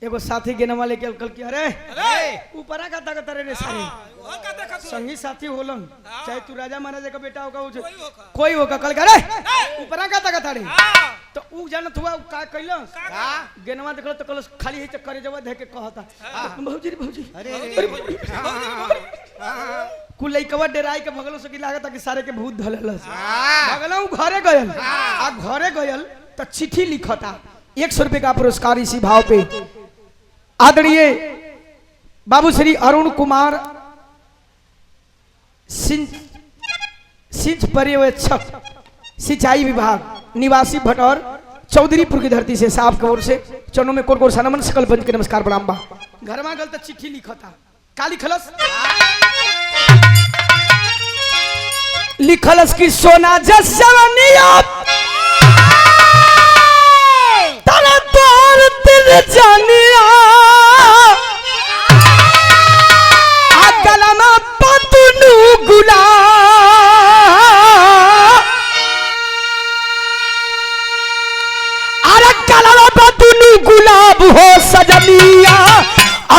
एगो साथी गेनवा लेके कल की अरे अरे ऊपरा का ताकत रे सारे वहाँ का देखा तू? संगी साथी होलन, चाहे तू राजा महाराजा का बेटा होगा कोई होगा। कोई होगा कल करे ऊपरा का ताकत रे हाँ, तो ऊ जानत हुआ का कैलस हाँ गेनवा देखल तो कलस खाली ही चक्कर जवा दे के कहता भौजी रे भौजी अरे कुल लइकवा डेराई के भगलो सकी लागत कि सारे के भूत धललस। हाँ भगला ऊ घरे गयल आ घरे गयल तो चिट्ठी लिखता 100 रुपए का पुरस्कार इसी भाव पे आदरणीय बाबू श्री अरुण कुमार सिंच पर्यवेक्षक सिंचाई विभाग निवासी भटौर चौधरीपुर की धरती से साहब की ओर से चरणों में कोर कोर सनमन सकल पंच के नमस्कार प्रणाम बा। घर में गल तो चिट्ठी लिखता का लिखलस लिखलस की सोना जसवनिया तना तोर दिल जानिया आ गलमा पतनु गुला अरे गलमा पतनु गुलाब हो सजनिया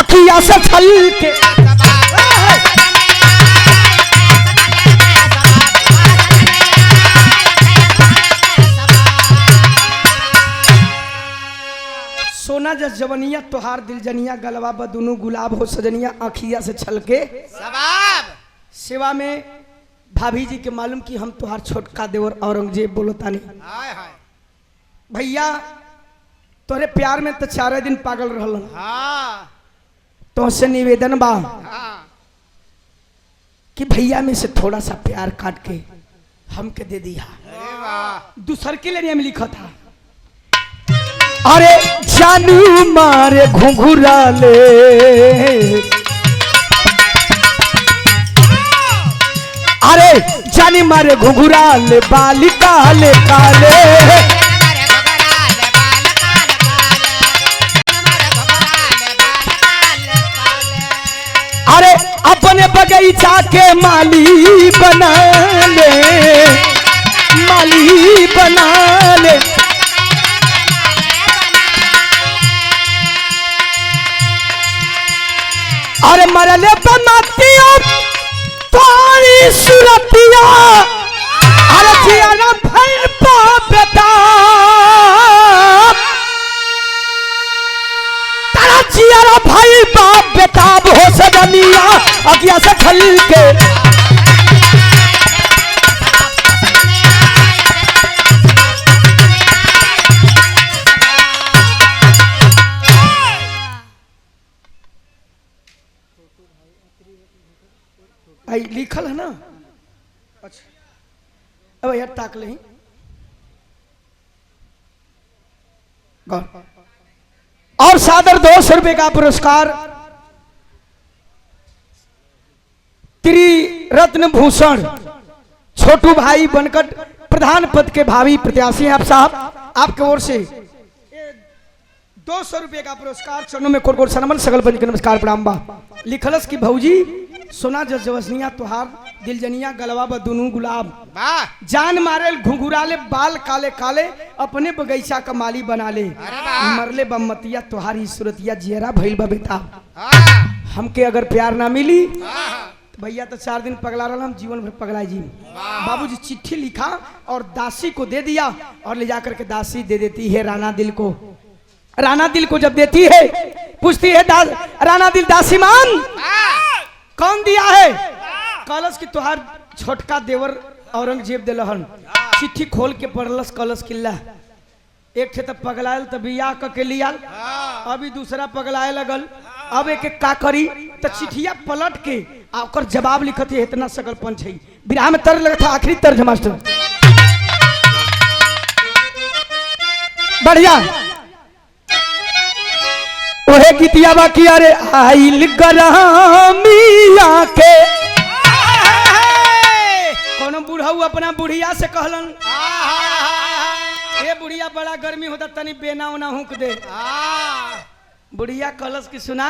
अखिया से छल के सोना जस जवनिया तोहार दिल जनिया गलवा बदुनु गुलाब हो सजनिया आखिया से छलके सेवा में भाभी जी के मालूम कि हम तोहार छोटका देवर औरंगजेब बोलतानी भैया तोरे प्यार में तो 4 दिन पागल रहलन तो से निवेदन बा कि भैया में से थोड़ा सा प्यार काट के हमके दे दिया। दूसर के लिए हम लिखा था अरे जानू मारे घुंघरा ले अरे जानी मारे घुंघरा ले बाली काले काले अरे अपने बगीचा के माली बना ले माली बना ले अरे मरले बनतिया तारी सुरतिया अरे जियाना भैर बेटा तारा जियाना भाई बाप बेटा हो सजनिया अगिया से खल के आई लिखल है ना। अच्छा अब यार ताक ले और सादर 200 रुपए का पुरस्कार त्रिरत्न भूषण छोटू भाई बनकट प्रधान पद के भावी प्रत्याशी हैं आप साहब आपके ओर से 200 रुपए का पुरस्कार चरणों में कोर सनमन सकल पंच के नमस्कार प्रणाम बा। लिखलस की भौजी सोना जसवनिया तुहार दिल जनिया गलवा बदुनु गुलाब जान मारे घुघुराले बाल काले काले अपने बगीचा का माली बना ले मरले बमतिया तुहारी सूरतिया जियरा भइल बा बेटा हमके अगर प्यार ना मिली तो भैया तो 4 दिन पगला रहा हम जीवन भर पगला जी। बाबूजी चिट्ठी लिखा और दासी को दे दिया और ले जाकर के दासी दे देती है राणा दिल को। राणा दिल को जब देती है पूछती है राणा दिल दासी मान कौन दिया है कलश की तुहार छोटका देवर औरंगजेब दिलहन। चिट्ठी खोल के पढ़लस कलश किल्ला एक थे तब पगलायल तब बियाह के लिया अभी दूसरा पगलाए लगल अब एक का करी तो चिट्ठिया पलट के और जवाब लिखत है इतना सकल पंच है विराह में तर्ज लगा था आखिरी तर्ज मास्टर बढ़िया ओहे गीतिया बाकी अरे आइल गरमिया के कोनो बुढ़ऊ अपना बुढ़िया से कहलन ये बुढ़िया बड़ा गर्मी होता तनी बेना उना हुक दे। बुढ़िया कलश की सुना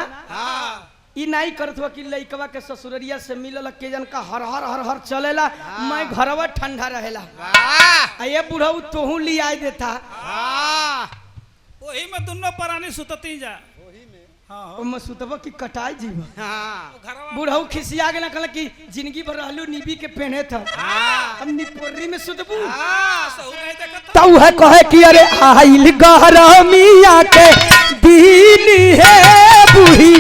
ई नहीं करत हुआ कि लइकवा के ससुररिया से मिलल के जन का हर हर हर हर चलेला मैं घरवा ठंडा रहेला ये बुढ़ऊ तोहू लिया देता वही में दोनों परानी सुतती जा हाँ सुतबा की कटाई जीव बुढ़ऊ खिसिया गेला कहला कि जिंदगी भर रहलू निबी के पहने था अब निपोरी में सुतबू तऊ है कहे कि अरे आइल गरमिया के दीनी है बूढ़ी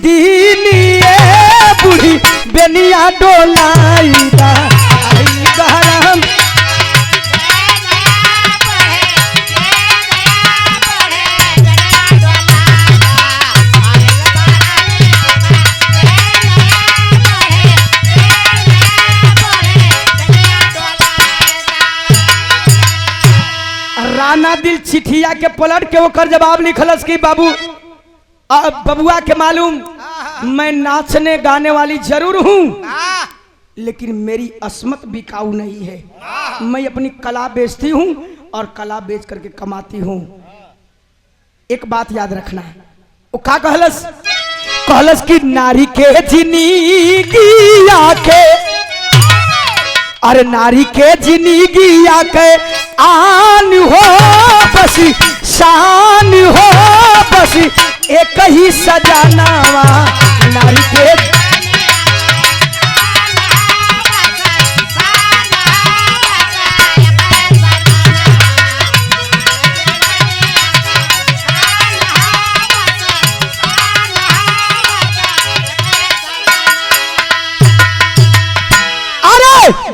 दीनी है बूढ़ी बेनिया डोलाई दा आइल गरम राना दिल चिठिया के पलट के ओकर जवाब लिखलस कि बाबू बबुआ के मालूम मैं नाचने गाने वाली जरूर हूँ लेकिन मेरी अस्मत बिकाऊ नहीं है। मैं अपनी कला बेचती हूँ और कला बेच करके कमाती हूँ। एक बात याद रखना, वो का कहलस कहलस कि नारी के जिंदगी आके अरे नारी के जिंदगी आके आन हो बस शान हो बस एक ही सजानावा नारी के।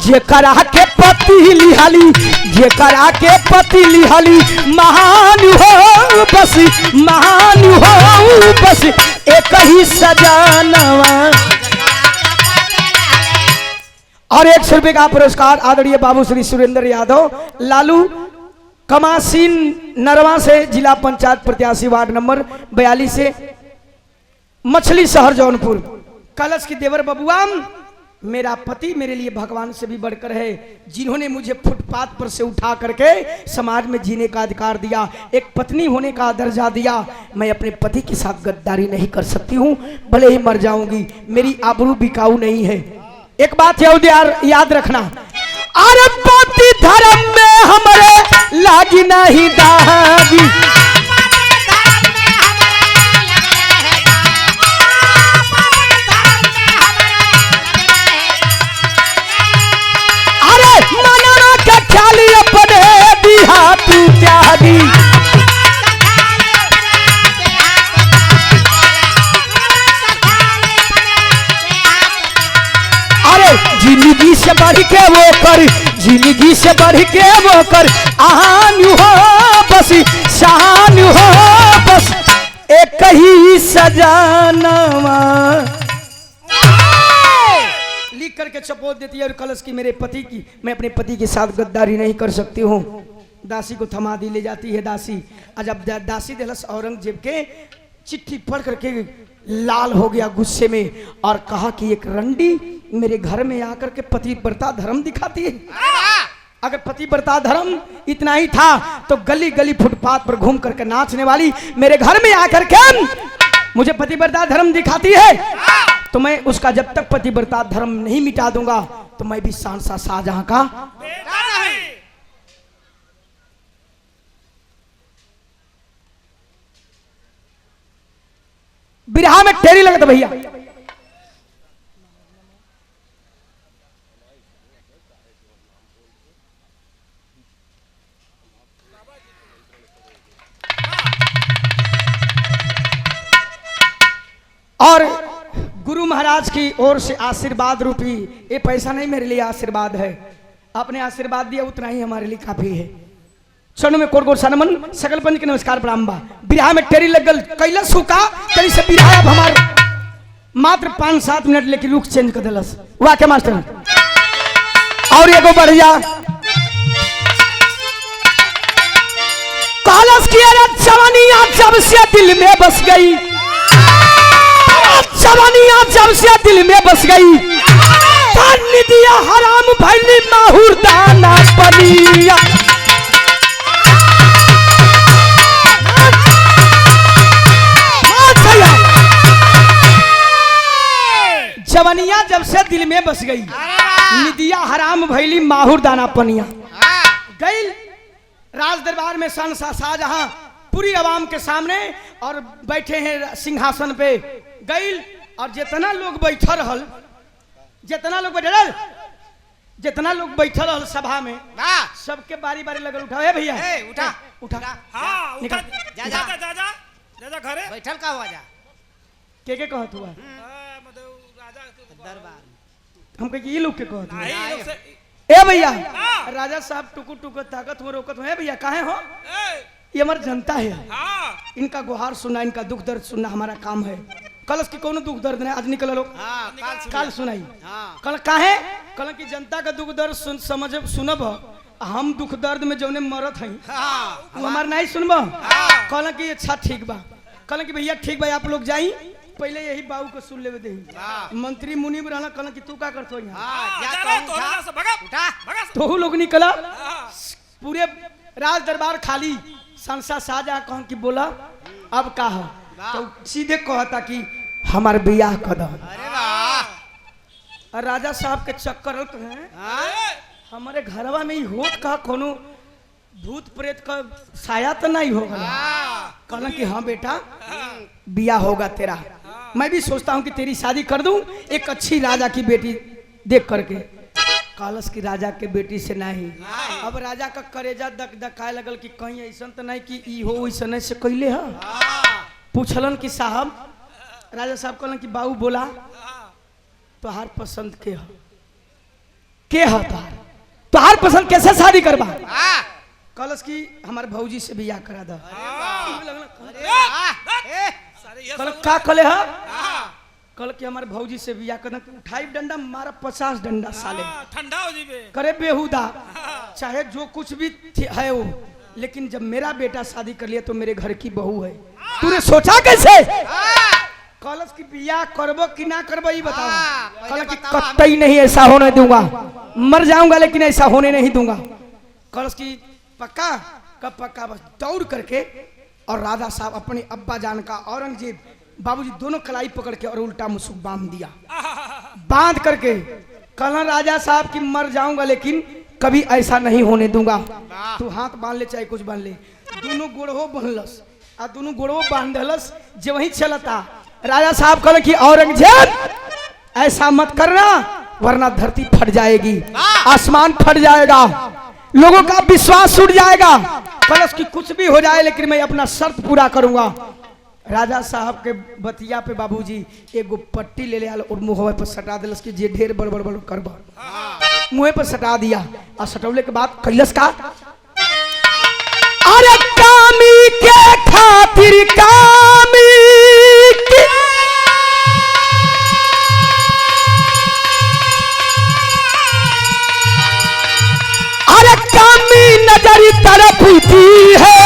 जेकरा के पति लिहाली जेकरा के पति लिहाली महान हो बस महान हो बस एक ही सजानवा। और 100 रुपए का पुरस्कार आदरणीय बाबू श्री सुरेंद्र यादव लालू कमासीन नरवा से जिला पंचायत प्रत्याशी वार्ड नंबर 42 से मछली शहर जौनपुर। कलश की देवर बबुआ मेरा पति मेरे लिए भगवान से भी बढ़कर है, जिन्होंने मुझे फुटपाथ पर से उठा करके समाज में जीने का अधिकार दिया, एक पत्नी होने का दर्जा दिया। मैं अपने पति के साथ गद्दारी नहीं कर सकती हूँ, भले ही मर जाऊंगी, मेरी आबरू बिकाऊ नहीं है। एक बात याद रखना, अरे पति धर्म में हमारे लागी नहीं दागी। अरे जिंदगी से बढ़ के वो कर जिंदगी से बढ़ के वो कर आहान हो बस शान हो बस एक ही सजानवा। लिख करके चपोत देती है और कलश की मेरे पति की मैं अपने पति के साथ गद्दारी नहीं कर सकती हूँ। दासी को थमा दी ले जाती है दासी। जब दासी दिलस औरंगजेब के चिट्ठी पढ़ करके लाल हो गया गुस्से में और कहा कि एक रंडी मेरे घर में आकर के पतिव्रता धर्म दिखाती है। अगर पतिव्रता धर्म इतना ही था तो गली गली फुटपाथ पर घूम करके नाचने वाली मेरे घर में आकर के मुझे पतिव्रता धर्म दिखाती है तो मैं उसका जब तक पतिव्रता धर्म नहीं मिटा दूंगा तो मैं भी शाहजहां शाहजहां का बिरहा में टेरी लगता भैया। और गुरु महाराज की ओर से आशीर्वाद रूपी ये पैसा नहीं मेरे लिए आशीर्वाद है, आपने आशीर्वाद दिया उतना ही हमारे लिए काफी है। चरणों में कोट कोट सनमन सकल पंच के नमस्कार प्रणाम बा। बिरहा में टेरी लगल कैलस हुका कहीं से बिरहा अब हमार मात्र 5-7 मिनट लेके लुक चेंज कर दिलस। वाह के मास्टर और एगो बढ़िया कलश की जवानिया जब से दिल में बस गई जवानिया जब से दिल में बस गई निदिया हराम भैली माहुर दाना पनिया। जवानिया जब से दिल में बस गई निदिया हराम भैली माहुर दाना पनिया। गई राज दरबार में शाहजहां पूरी आवाम के सामने और बैठे हैं सिंहासन पे। गई और जितना लोग बैठा रहल जितना लोग बैठा रहल सभा में सबके बारी बारी लगल उठा है भैया उठा उठा हाँ निकल जा जा जा जा जा जा घरे बैठल का हुआ जा के कहत हुआ राजा दरबार हम कहे ये लोग के कहत हुआ आई लोग से ए भैया हाँ। राजा साहब टुकु टुकु ताकत हो रोकत हो भैया काहे हो ए, ये हमारी जनता है हाँ इनका गुहार सुनना इनका दुख दर्द सुनना हमारा काम है। कलश की कोनो दुख दर्द नहीं आज निकल लोग हाँ काल सुनाई हाँ कल काहे कल की जनता का दुख दर्द समझ सुनब हम दुख दर्द में जौने मरत हई हाँ वो हमार नहीं सुनबो कहला कि अच्छा ठीक बा कहला कि भैया ठीक बा आप लोग जाई पहले यही बाबू को सुन लेवे दे मंत्री मुनि में रहना कहला कि तू का करतो यहाँ हाँ जा जा तो रे, तोरा उठा से भगा उठा भगा से। तो लोग निकला हाँ, पूरे राज दरबार खाली संसा साजा कौन की बोला अब का है तो सीधे कहता कि हमार बियाह कर दो अरे वाह और राजा साहब के चक्कर तो है हाँ हमारे घरवा में ही होत का कोनो भूत प्रेत का साया तो नहीं होगा कहना कि हाँ बेटा बियाह होगा तेरा मैं भी सोचता हूँ कि तेरी शादी कर दूं एक अच्छी राजा की बेटी देख करके कालस की राजा के बेटी से नहीं अब राजा का करेजा दक दकाए लगल कि कहीं ऐसा तो नहीं कि ई हो वैसा से कैले है पूछलन कि साहब राजा साहब कहलन कि बाबू बोला तोहार पसंद के है तोहार पसंद कैसे शादी करबा हाँ कलश की हमारे भौजी से बियाह करा दो अरे वाह ए सारे ये कल सब- का कले है हाँ, कल के हमारे भौजी से बियाह करना उठाई डंडा मारा 50 डंडा साले हाँ, ठंडा हो जीबे करे बेहुदा चाहे जो कुछ भी है वो लेकिन जब मेरा बेटा शादी कर लिया तो मेरे घर की बहू है तूने सोचा कैसे कलश की बियाह करबो कि ना करबो ये बताओ हाँ, पहले कल की बताओ कतई नहीं ऐसा होने दूंगा मर जाऊंगा लेकिन ऐसा होने नहीं दूंगा कलश की पक्का कब पक्का बस दौड़ करके और राजा साहब अपने अब्बा जान का औरंगजेब बाबूजी दोनों कलाई पकड़ के और उल्टा मुसुक बांध दिया बांध करके कहना राजा साहब की मर जाऊंगा लेकिन कभी ऐसा नहीं होने दूंगा तू हाथ बांध ले चाहे कुछ बांध ले दोनों गोड़ो बांधलस आ दोनों गोड़ो बांधलस जो वही चलता राजा साहब कहले कि औरंगजेब ऐसा मत करना वरना धरती फट जाएगी आसमान फट जाएगा लोगों का विश्वास उड़ जाएगा कलश की कुछ भी हो जाए लेकिन मैं अपना शर्त पूरा करूंगा राजा साहब के बतिया पे बाबूजी एगो पट्टी ले ले आल और मुंह पर सटा दिलस कि जे ढेर बड़ बड़ बड़ करबा मुंह पर सटा दिया और सटौले के बाद कैलस का अरे कामी के खातिर कामी की अरे कामी नजरी तरफ की है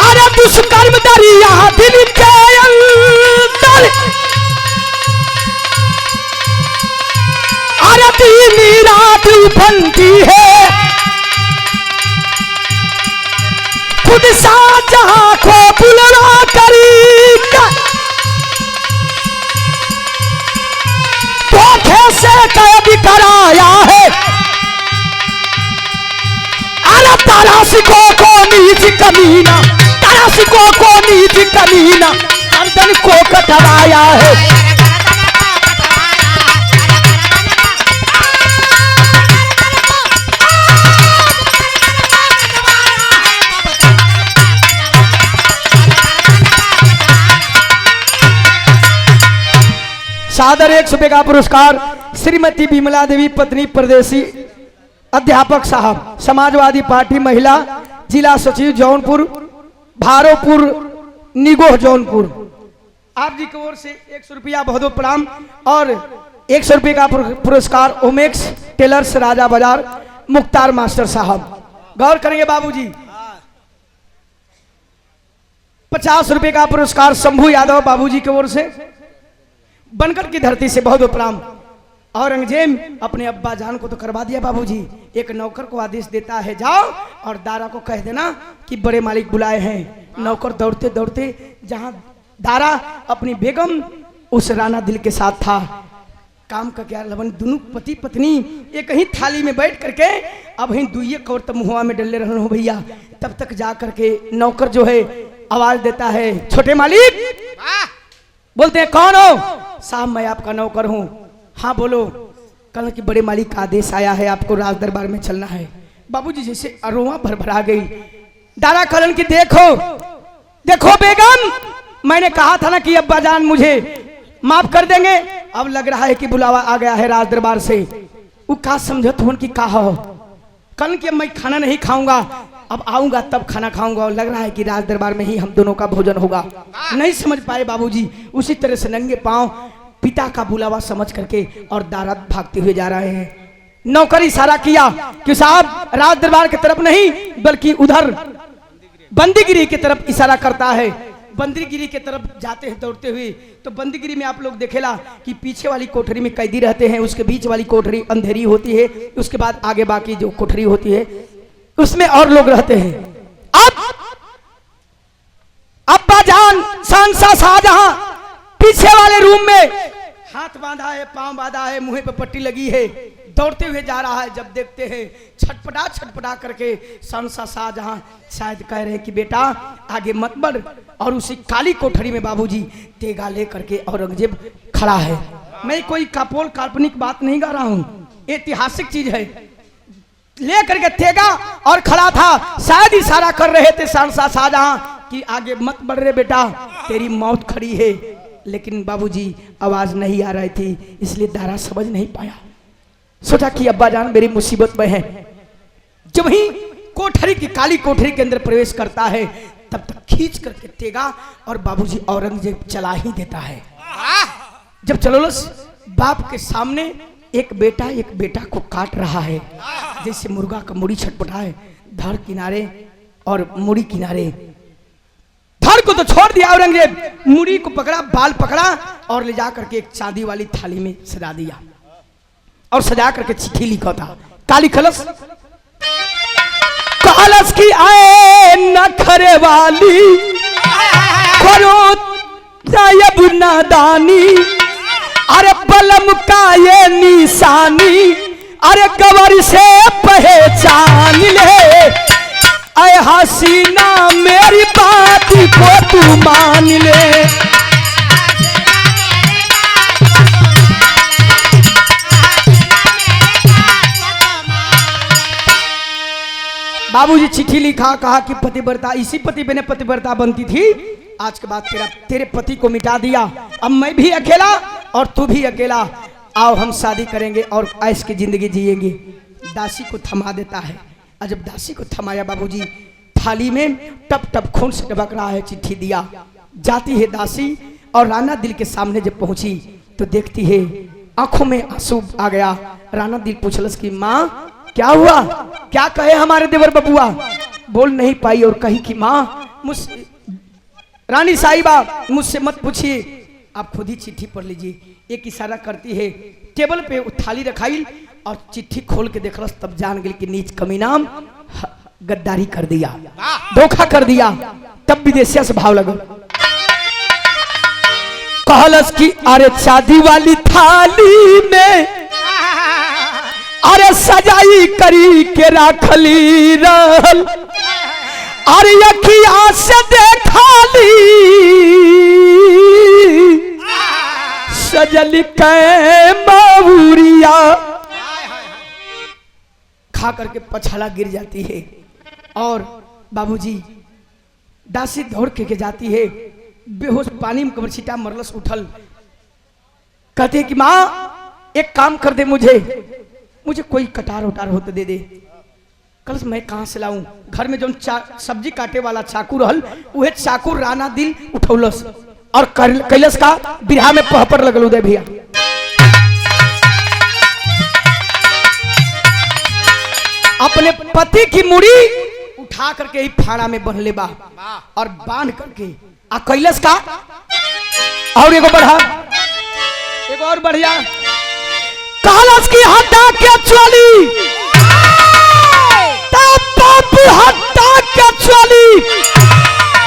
अरे दुष्कर्म दरिया दिल के अंदर अरे दीनी रात बनती है खुद शाहजहां को बुलवा करी धोखे से कैद कराया है अरे तारासिकों को नीच कमीना तारासिकों को नीच कमीना गर्दन को कटवाया है सादर 100 रुपये का पुरस्कार श्रीमती विमला देवी पत्नी प्रदेशी अध्यापक साहब समाजवादी पार्टी महिला जिला सचिव जौनपुर भारोपुर निगोह जौनपुर आप जी की ओर से 100 रुपया बहुत बहुत प्रणाम और 100 रुपये का पुरस्कार ओमेक्स टेलर्स राजा बाजार मुख्तार मास्टर साहब गौर करेंगे बाबूजी 50 रुपये का पुरस्कार शंभू यादव बाबूजी की ओर से बनकर की धरती से बहुत प्रणाम औरंगजेब अपने अब्बा जान को तो करवा दिया बाबूजी एक नौकर को आदेश देता है जाओ और दारा को कह देना कि बड़े मालिक बुलाए हैं नौकर दौड़ते दौड़ते जहां दारा अपनी बेगम उस राणा दिल के साथ था काम का क्या लवन दोनों पति पत्नी एक ही थाली में बैठ करके अब ही दुइये कौर तब मुहवा में डले रहन हो भैया तब तक जा करके नौकर जो है आवाज देता है छोटे मालिक बोलते हैं कौन हो साहब मैं आपका नौकर हूँ हाँ बोलो कल की बड़े मालिक का आदेश आया है आपको राज दरबार में चलना है बाबूजी जैसे अरोवा भरभरा गई दारा कलन की देखो देखो बेगम मैंने कहा था ना कि अब्बा जान मुझे माफ कर देंगे अब लग रहा है कि बुलावा आ गया है राज दरबार से वो का समझत हो कि कहा हो कल के मैं खाना नहीं खाऊंगा अब आऊंगा तब खाना खाऊंगा और लग रहा है कि राज दरबार में ही हम दोनों का भोजन होगा नहीं समझ पाए बाबूजी उसी तरह से नंगे पांव पिता का बुलावा समझ करके और दारात भागते हुए जा रहे हैं। नौकर इशारा किया कि साहब राज दरबार की तरफ नहीं बल्कि उधर बंदीगिरी की तरफ इशारा करता है। बंदीगिरी की तरफ जाते हैं दौड़ते हुए। तो बंदीगिरी में आप लोग देखेला कि पीछे वाली कोठरी में कैदी रहते हैं, उसके बीच वाली कोठरी अंधेरी होती है, उसके बाद आगे बाकी जो कोठरी होती है उसमें और लोग रहते हैं। अब अब्बा जान शाहनशाह शाहजहां पीछे वाले रूम में हाथ बांधा है, पांव बांधा है, मुंह पे पट्टी लगी है, दौड़ते हुए जा रहा है। जब देखते हैं छटपटा छटपटा करके शाहनशाह शाहजहां शायद कह रहे हैं कि बेटा आगे मत बढ़, और उसी काली कोठरी में बाबूजी तेगा ले करके औरंगजेब खड़ा है। मैं कोई कापोल काल्पनिक बात नहीं गा रहा हूँ, ऐतिहासिक चीज है। ले करके तेगा और खड़ा था, शायद इशारा कर रहे थे शाहनशाह शाहजहां कि आगे मत बढ़ रहे बेटा, तेरी मौत खड़ी है। लेकिन बाबूजी आवाज नहीं आ रही थी, इसलिए दारा समझ नहीं पाया। सोचा कि अब्बा जान मेरी मुसीबत में है। जब ही कोठरी की काली कोठरी के अंदर प्रवेश करता है तब तक खींच करके तेगा और बाबूजी औरंगजेब चला ही देता है। जब चलोलस बाप के सामने एक बेटा को काट रहा है, जैसे मुर्गा का मुड़ी छटपटा है, धड़ किनारे और मुड़ी किनारे। धड़ को तो छोड़ दिया औरंगजेब, मुड़ी को पकड़ा, बाल पकड़ा और ले जा करके एक चांदी वाली थाली में सजा दिया और सजा करके चिट्ठी लिखा था। काली खलस कलश की आए नखरे वाली करो नायब नादानी, अरे बलम का ये निशानी, अरे गवर से पहचान ले, ऐ हसीना मेरी बात को तू मान ले। बाबूजी चिट्ठी लिखा, कहा कि पतिव्रता, इसी पति बने पतिव्रता बनती थी, आज के बाद तेरे पति को मिटा दिया, अब मैं भी अकेला और तू भी अकेला, आओ हम शादी करेंगे और ऐश की जिंदगी जिएंगे। दासी को थमा देता है, और जब दासी को थमाया बाबूजी थाली में टप टप खून से टपक रहा है, चिट्ठी दिया। जाती है दासी और राना दिल के सामने जब पहुंची तो देखती है आंखों में आंसू आ गया। राना दिल पूछलस कि माँ क्या हुआ, क्या कहे हमारे देवर बबुआ। बोल नहीं पाई और कही कि माँ रानी साहिबा मुझसे मत पूछिए, आप खुद ही चिट्ठी पढ़ लीजिए। एक इशारा करती है, टेबल पे थाली रखाई और चिट्ठी खोल के देखलस, तब जान गई कि नीच कमीनाम गद्दारी कर दिया, धोखा कर दिया। तब विदेशिया से भाव लगा, कहलस कि अरे शादी वाली थाली में अरे सजाई करी के राखली रहल, अरे अखिया से देखाली सजल के बाबूरिया। खा करके पछाला गिर जाती है और बाबूजी दासी दौड़ के जाती है, बेहोश पानी में कमर छिटा मरलस उठल। कहते कि माँ एक काम कर दे, मुझे कोई कटार उटार होते दे दे। कल मैं कहाँ से लाऊं, घर में जो सब्जी काटे वाला चाकू रहल वह चाकू राना दिल उठौलस और कैलस का बिरहा में पहपर लगल उदय भैया। अपने पति की मुड़ी उठा करके ही फाड़ा में बंध ले बा और बांध करके आ कैलस का। और एगो बढ़ा, एगो और बढ़िया, कहलस की हटा के चली, हटा के चली,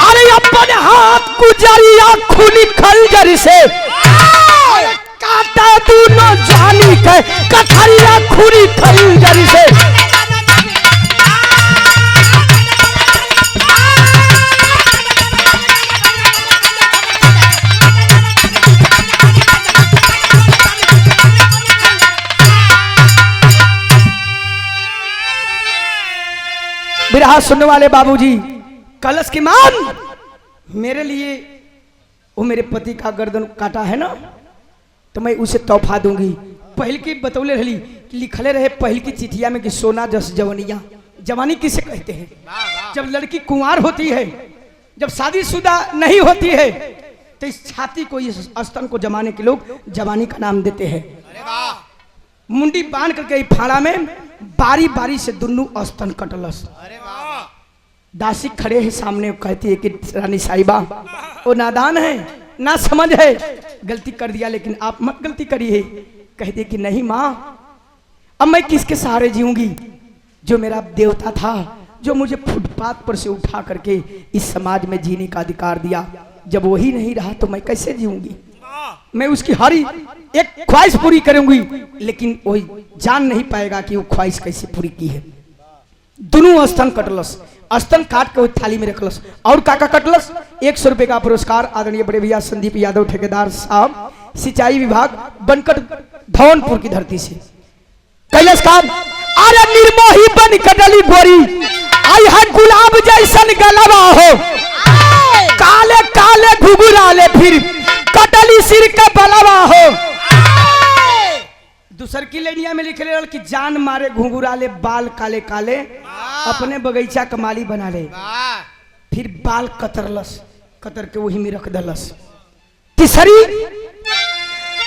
अरे अपने हाथ गुजरिया खूनी खंजर से काटा दोनों जानी के कथरिया खूनी खंजर से। बिरहा सुनने वाले बाबूजी, कलश की मान मेरे लिए वो मेरे पति का गर्दन काटा है ना, तो मैं उसे तोहफा दूंगी। पहल की बतौले रही लिखले रहे पहल की चिट्ठिया में कि सोना जस जवनिया। जवानी किसे कहते हैं? जब लड़की कुंवार होती है, जब शादीशुदा नहीं होती है, तो इस छाती को, इस स्तन को जमाने के लोग जवानी का नाम देते हैं। अरे वाह। मुंडी बांध करके ई फाड़ा में बारी बारी से दुनू स्तन कटलस। अरे वाह। दासी खड़े है सामने, कहती है कि रानी साहिबा वो नादान है, ना समझ है, गलती कर दिया लेकिन आप मत गलती करिए। कहती कि नहीं माँ, अब मैं किसके सहारे जीऊंगी? जो मेरा देवता था, जो मुझे फुटपाथ पर से उठा करके इस समाज में जीने का अधिकार दिया, जब वही नहीं रहा तो मैं कैसे जीऊंगी? मैं उसकी हर एक ख्वाहिश पूरी करूंगी, लेकिन वही जान नहीं पाएगा कि वो ख्वाहिश कैसे पूरी की है। दोनों स्तन कटलस, स्तन काट के वो थाली में रखलस। और काका कटलस 100 रुपए का पुरस्कार आदरणीय बड़े भैया संदीप यादव ठेकेदार साहब, सिंचाई विभाग, बनकट धौनपुर की धरती से। कैलाश काम, अरे निर्मोही बन कटली गोरी, आई है गुलाब जैसन गलवा हो, काले काले घुघुराले फिर कटली सिर का बलवा हो। दूसर की लेनिया में लिखे रहे कि जान मारे घुंघुराले बाल काले काले, अपने बगीचा कमाली बना ले। फिर बाल कतरलस, कतर के वही में रख दलस। तीसरी,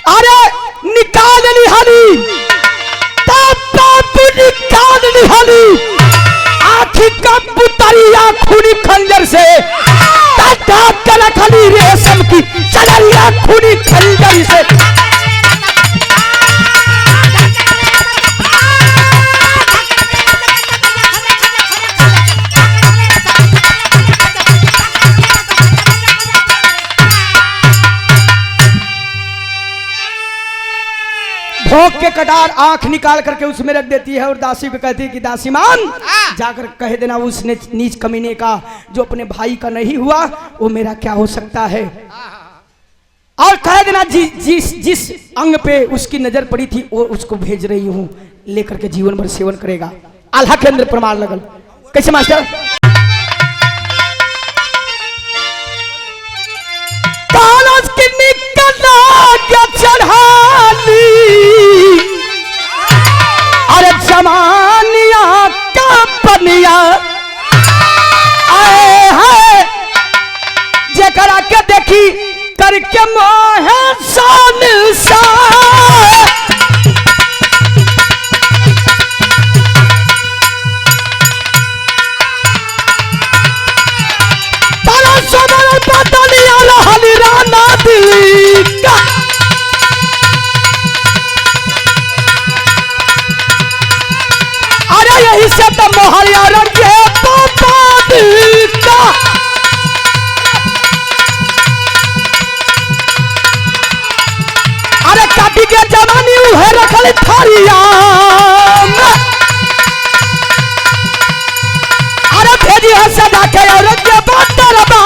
अरे निकाल लिहाली, निकाल लिहाली, आखी का पुतरिया खूनी खंजर से, खाली रेशम की चलरिया खूनी खंजर से। भोग के कटार आंख निकाल करके उसमें रख देती है और दासी को कहती है कि दासी मान, जाकर कह देना उसने नीच कमीने का, जो अपने भाई का नहीं हुआ वो मेरा क्या हो सकता है। और कह देना जिस अंग पे उसकी नजर पड़ी थी वो उसको भेज रही हूं, लेकर के जीवन भर सेवन करेगा। आल्हा के अंदर प्रमाण लगल। कैसे मास्टर? चढ़ाली, अरे जमानिया का बनिया आए है, जेकरा के देखी करके मोह सान सा, तारा सोमर बदलिया रहली राना दिल्ली का। यही से तो मोहरिया रंगे का। अरे काटी के जवानी उहे रखल थारिया, अरे भेजी है सदा के और के बातरबा,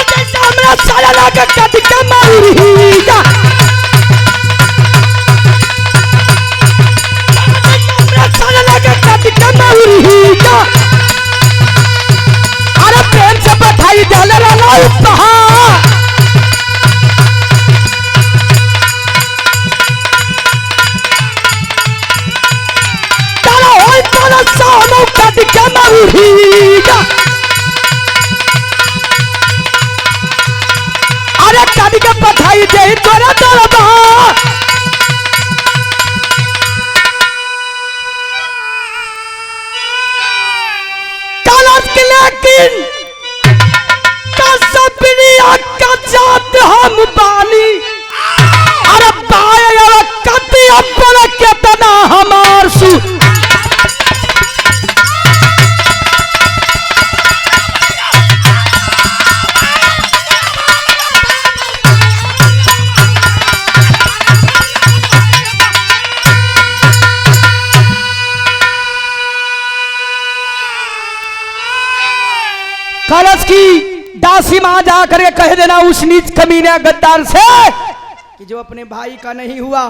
जैसे हमरा सारा लागे काटी के मारिया, अरे प्रेम से बधाई डाले वाला उपहार। तारा होई तारा सामो कट के मारूहीगा, अरे कट के बधाई दे तोरा दरबार। लेकिन कसबिया का जात हम बानी, अरे बाय कति अपन केतना हमार सु, कलश की दासी मां जाकर के कह देना उस नीच कमीने गद्दार से कि जो अपने भाई का नहीं हुआ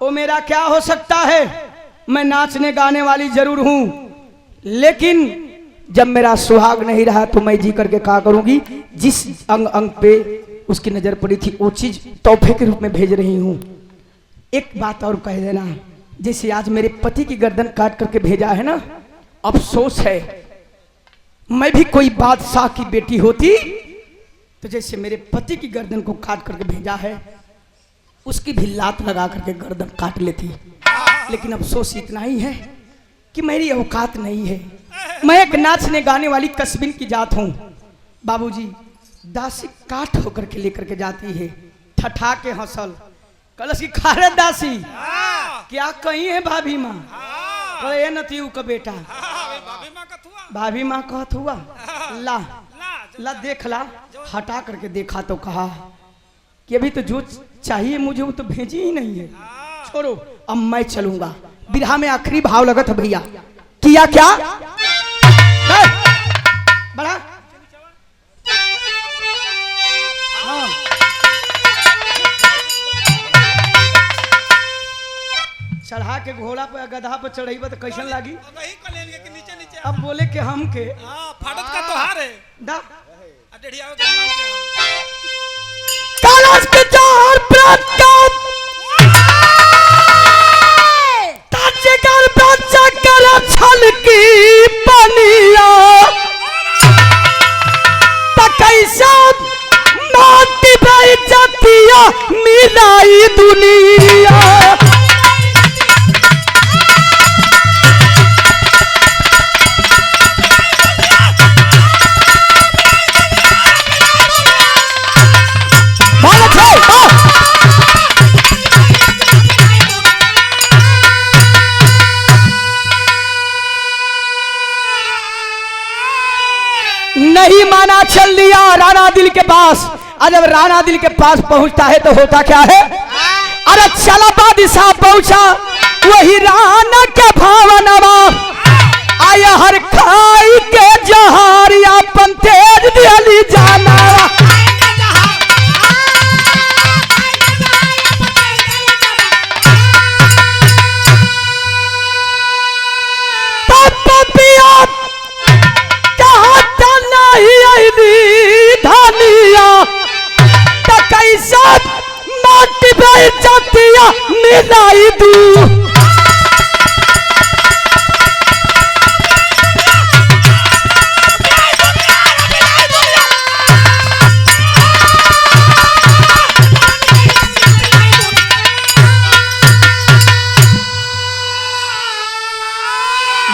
वो मेरा क्या हो सकता है। मैं नाचने गाने वाली जरूर हूं, लेकिन जब मेरा सुहाग नहीं रहा तो मैं जी करके क्या करूंगी। जिस अंग अंग पे उसकी नजर पड़ी थी वो चीज तोहफे के रूप में भेज रही हूं। एक बात और कह देना, जैसे आज मेरे पति की गर्दन काट करके भेजा है ना, अफसोस है, मैं भी कोई बादशाह की बेटी होती तो जैसे मेरे पति की गर्दन को काट करके भेजा है, उसकी भी लात लगा करके गर्दन काट लेती। लेकिन अफसोस इतना ही है कि मेरी औकात नहीं है। मैं एक नाचने गाने वाली कस्बिन की जात हूँ। बाबूजी दासी काट होकर के लेकर के जाती है, ठठा के हंसल, कलश की खारे दासी क्या कही है भाभी माँ, कहे नतीऊ का बेटा, भाभी माँ कहत हुआ ला ला देख ला, हटा करके देखा तो कहा कि अभी तो जो चाहिए मुझे वो तो भेजी ही नहीं है, छोड़ो अब मैं चलूंगा। बिरहा में आखिरी भाव लगत है भैया, किया क्या बड़ा हाँ। चढ़ा के घोड़ा पे गधा पे चढ़ाई तो कैसन लागी? अब बोले कि हम के फाटक का त्योहार है दा कैलाश के त्योहार प्रात का ताजे कर बच्चा कर छल की बनिया कैसा माटी भाई जातिया मिलाई दुनिया। नहीं माना, चल दिया राणा दिल के पास। और जब राणा दिल के पास पहुंचता है तो होता क्या है, अरे चला बादशाह पहुंचा वही राणा के भावनवा, आया हर खाई के जहारिया अपन तेज दिली जाना। धनिया तो कैसा माटी भाई जातिया मिलाई दू।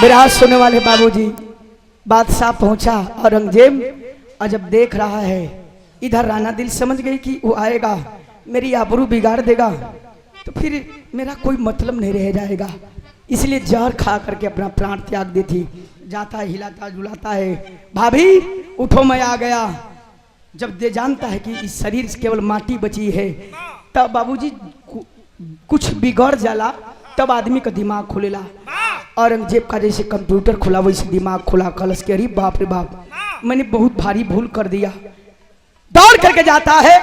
बिरहा सुनने वाले बाबूजी, बादशाह पहुंचा औरंगजेब, और जब देख रहा है इधर राणा दिल समझ गई कि वो आएगा मेरी आबरू बिगाड़ देगा तो फिर मेरा कोई मतलब नहीं रह जाएगा, इसलिए जहर खा करके अपना प्राण त्याग देती। जाता है हिलाता जुलाता है, भाभी उठो मैं आ गया। जब दे जानता है कि इस शरीर से केवल माटी बची है, तब बाबूजी कुछ बिगड़ जाला, तब आदमी का दिमाग खुलेला। औरंगजेब का जैसे कंप्यूटर खुला वैसे दिमाग खुला। कलश के अरे बाप रे बाप, मैंने बहुत भारी भूल कर दिया। दौड़ करके जाता है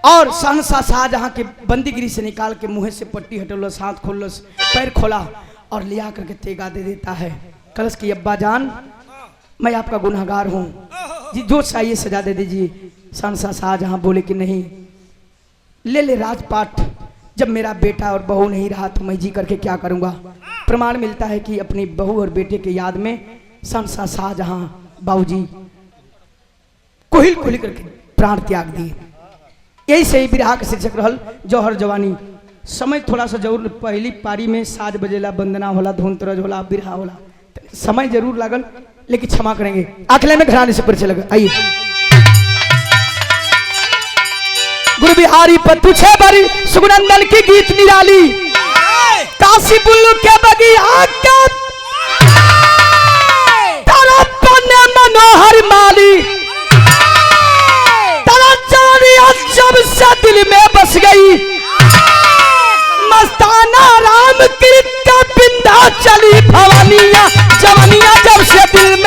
और सहनशाह शाहजहां के बंदीगिरी से निकाल के मुंह से पट्टी हटोलस, हाथ खोलस, पैर खोला और लिया करके तेगा दे देता है। कलश की अब्बा जान मैं आपका गुनहगार हूँ जी, जो चाहिए सजा दे दीजिए। सहनशाह शाहजहां बोले कि नहीं, ले ले राजपाट, जब मेरा बेटा और बहू नहीं रहा तो मैं जी करके क्या करूँगा। प्रमाण मिलता है कि अपनी बहू और बेटे के याद में सहनशाह शाहजहां बाबूजी कोहिल कोहिल करके प्राण त्याग दिए। यही से ही बिरहा के शीर्षक रहल जौहर जवानी। समय थोड़ा सा जरूर, पहली पारी में साज बजेला, वंदना होला, धुन तरज होला, बिरहा होला, समय जरूर लागल, लेकिन क्षमा करेंगे। अगले में घराने से परिचय लगा। आइए गुरु बिहारी पत्तू छे बारी सुगनंदन की गीत निराली, काशी बुल्लू के बगिया का तारा पन्ने मनोहर माली, तारा जानिया जब से दिल में बस गई, मस्ताना राम कृत का बिंदा चली भवानिया, जवानिया जब से दिल में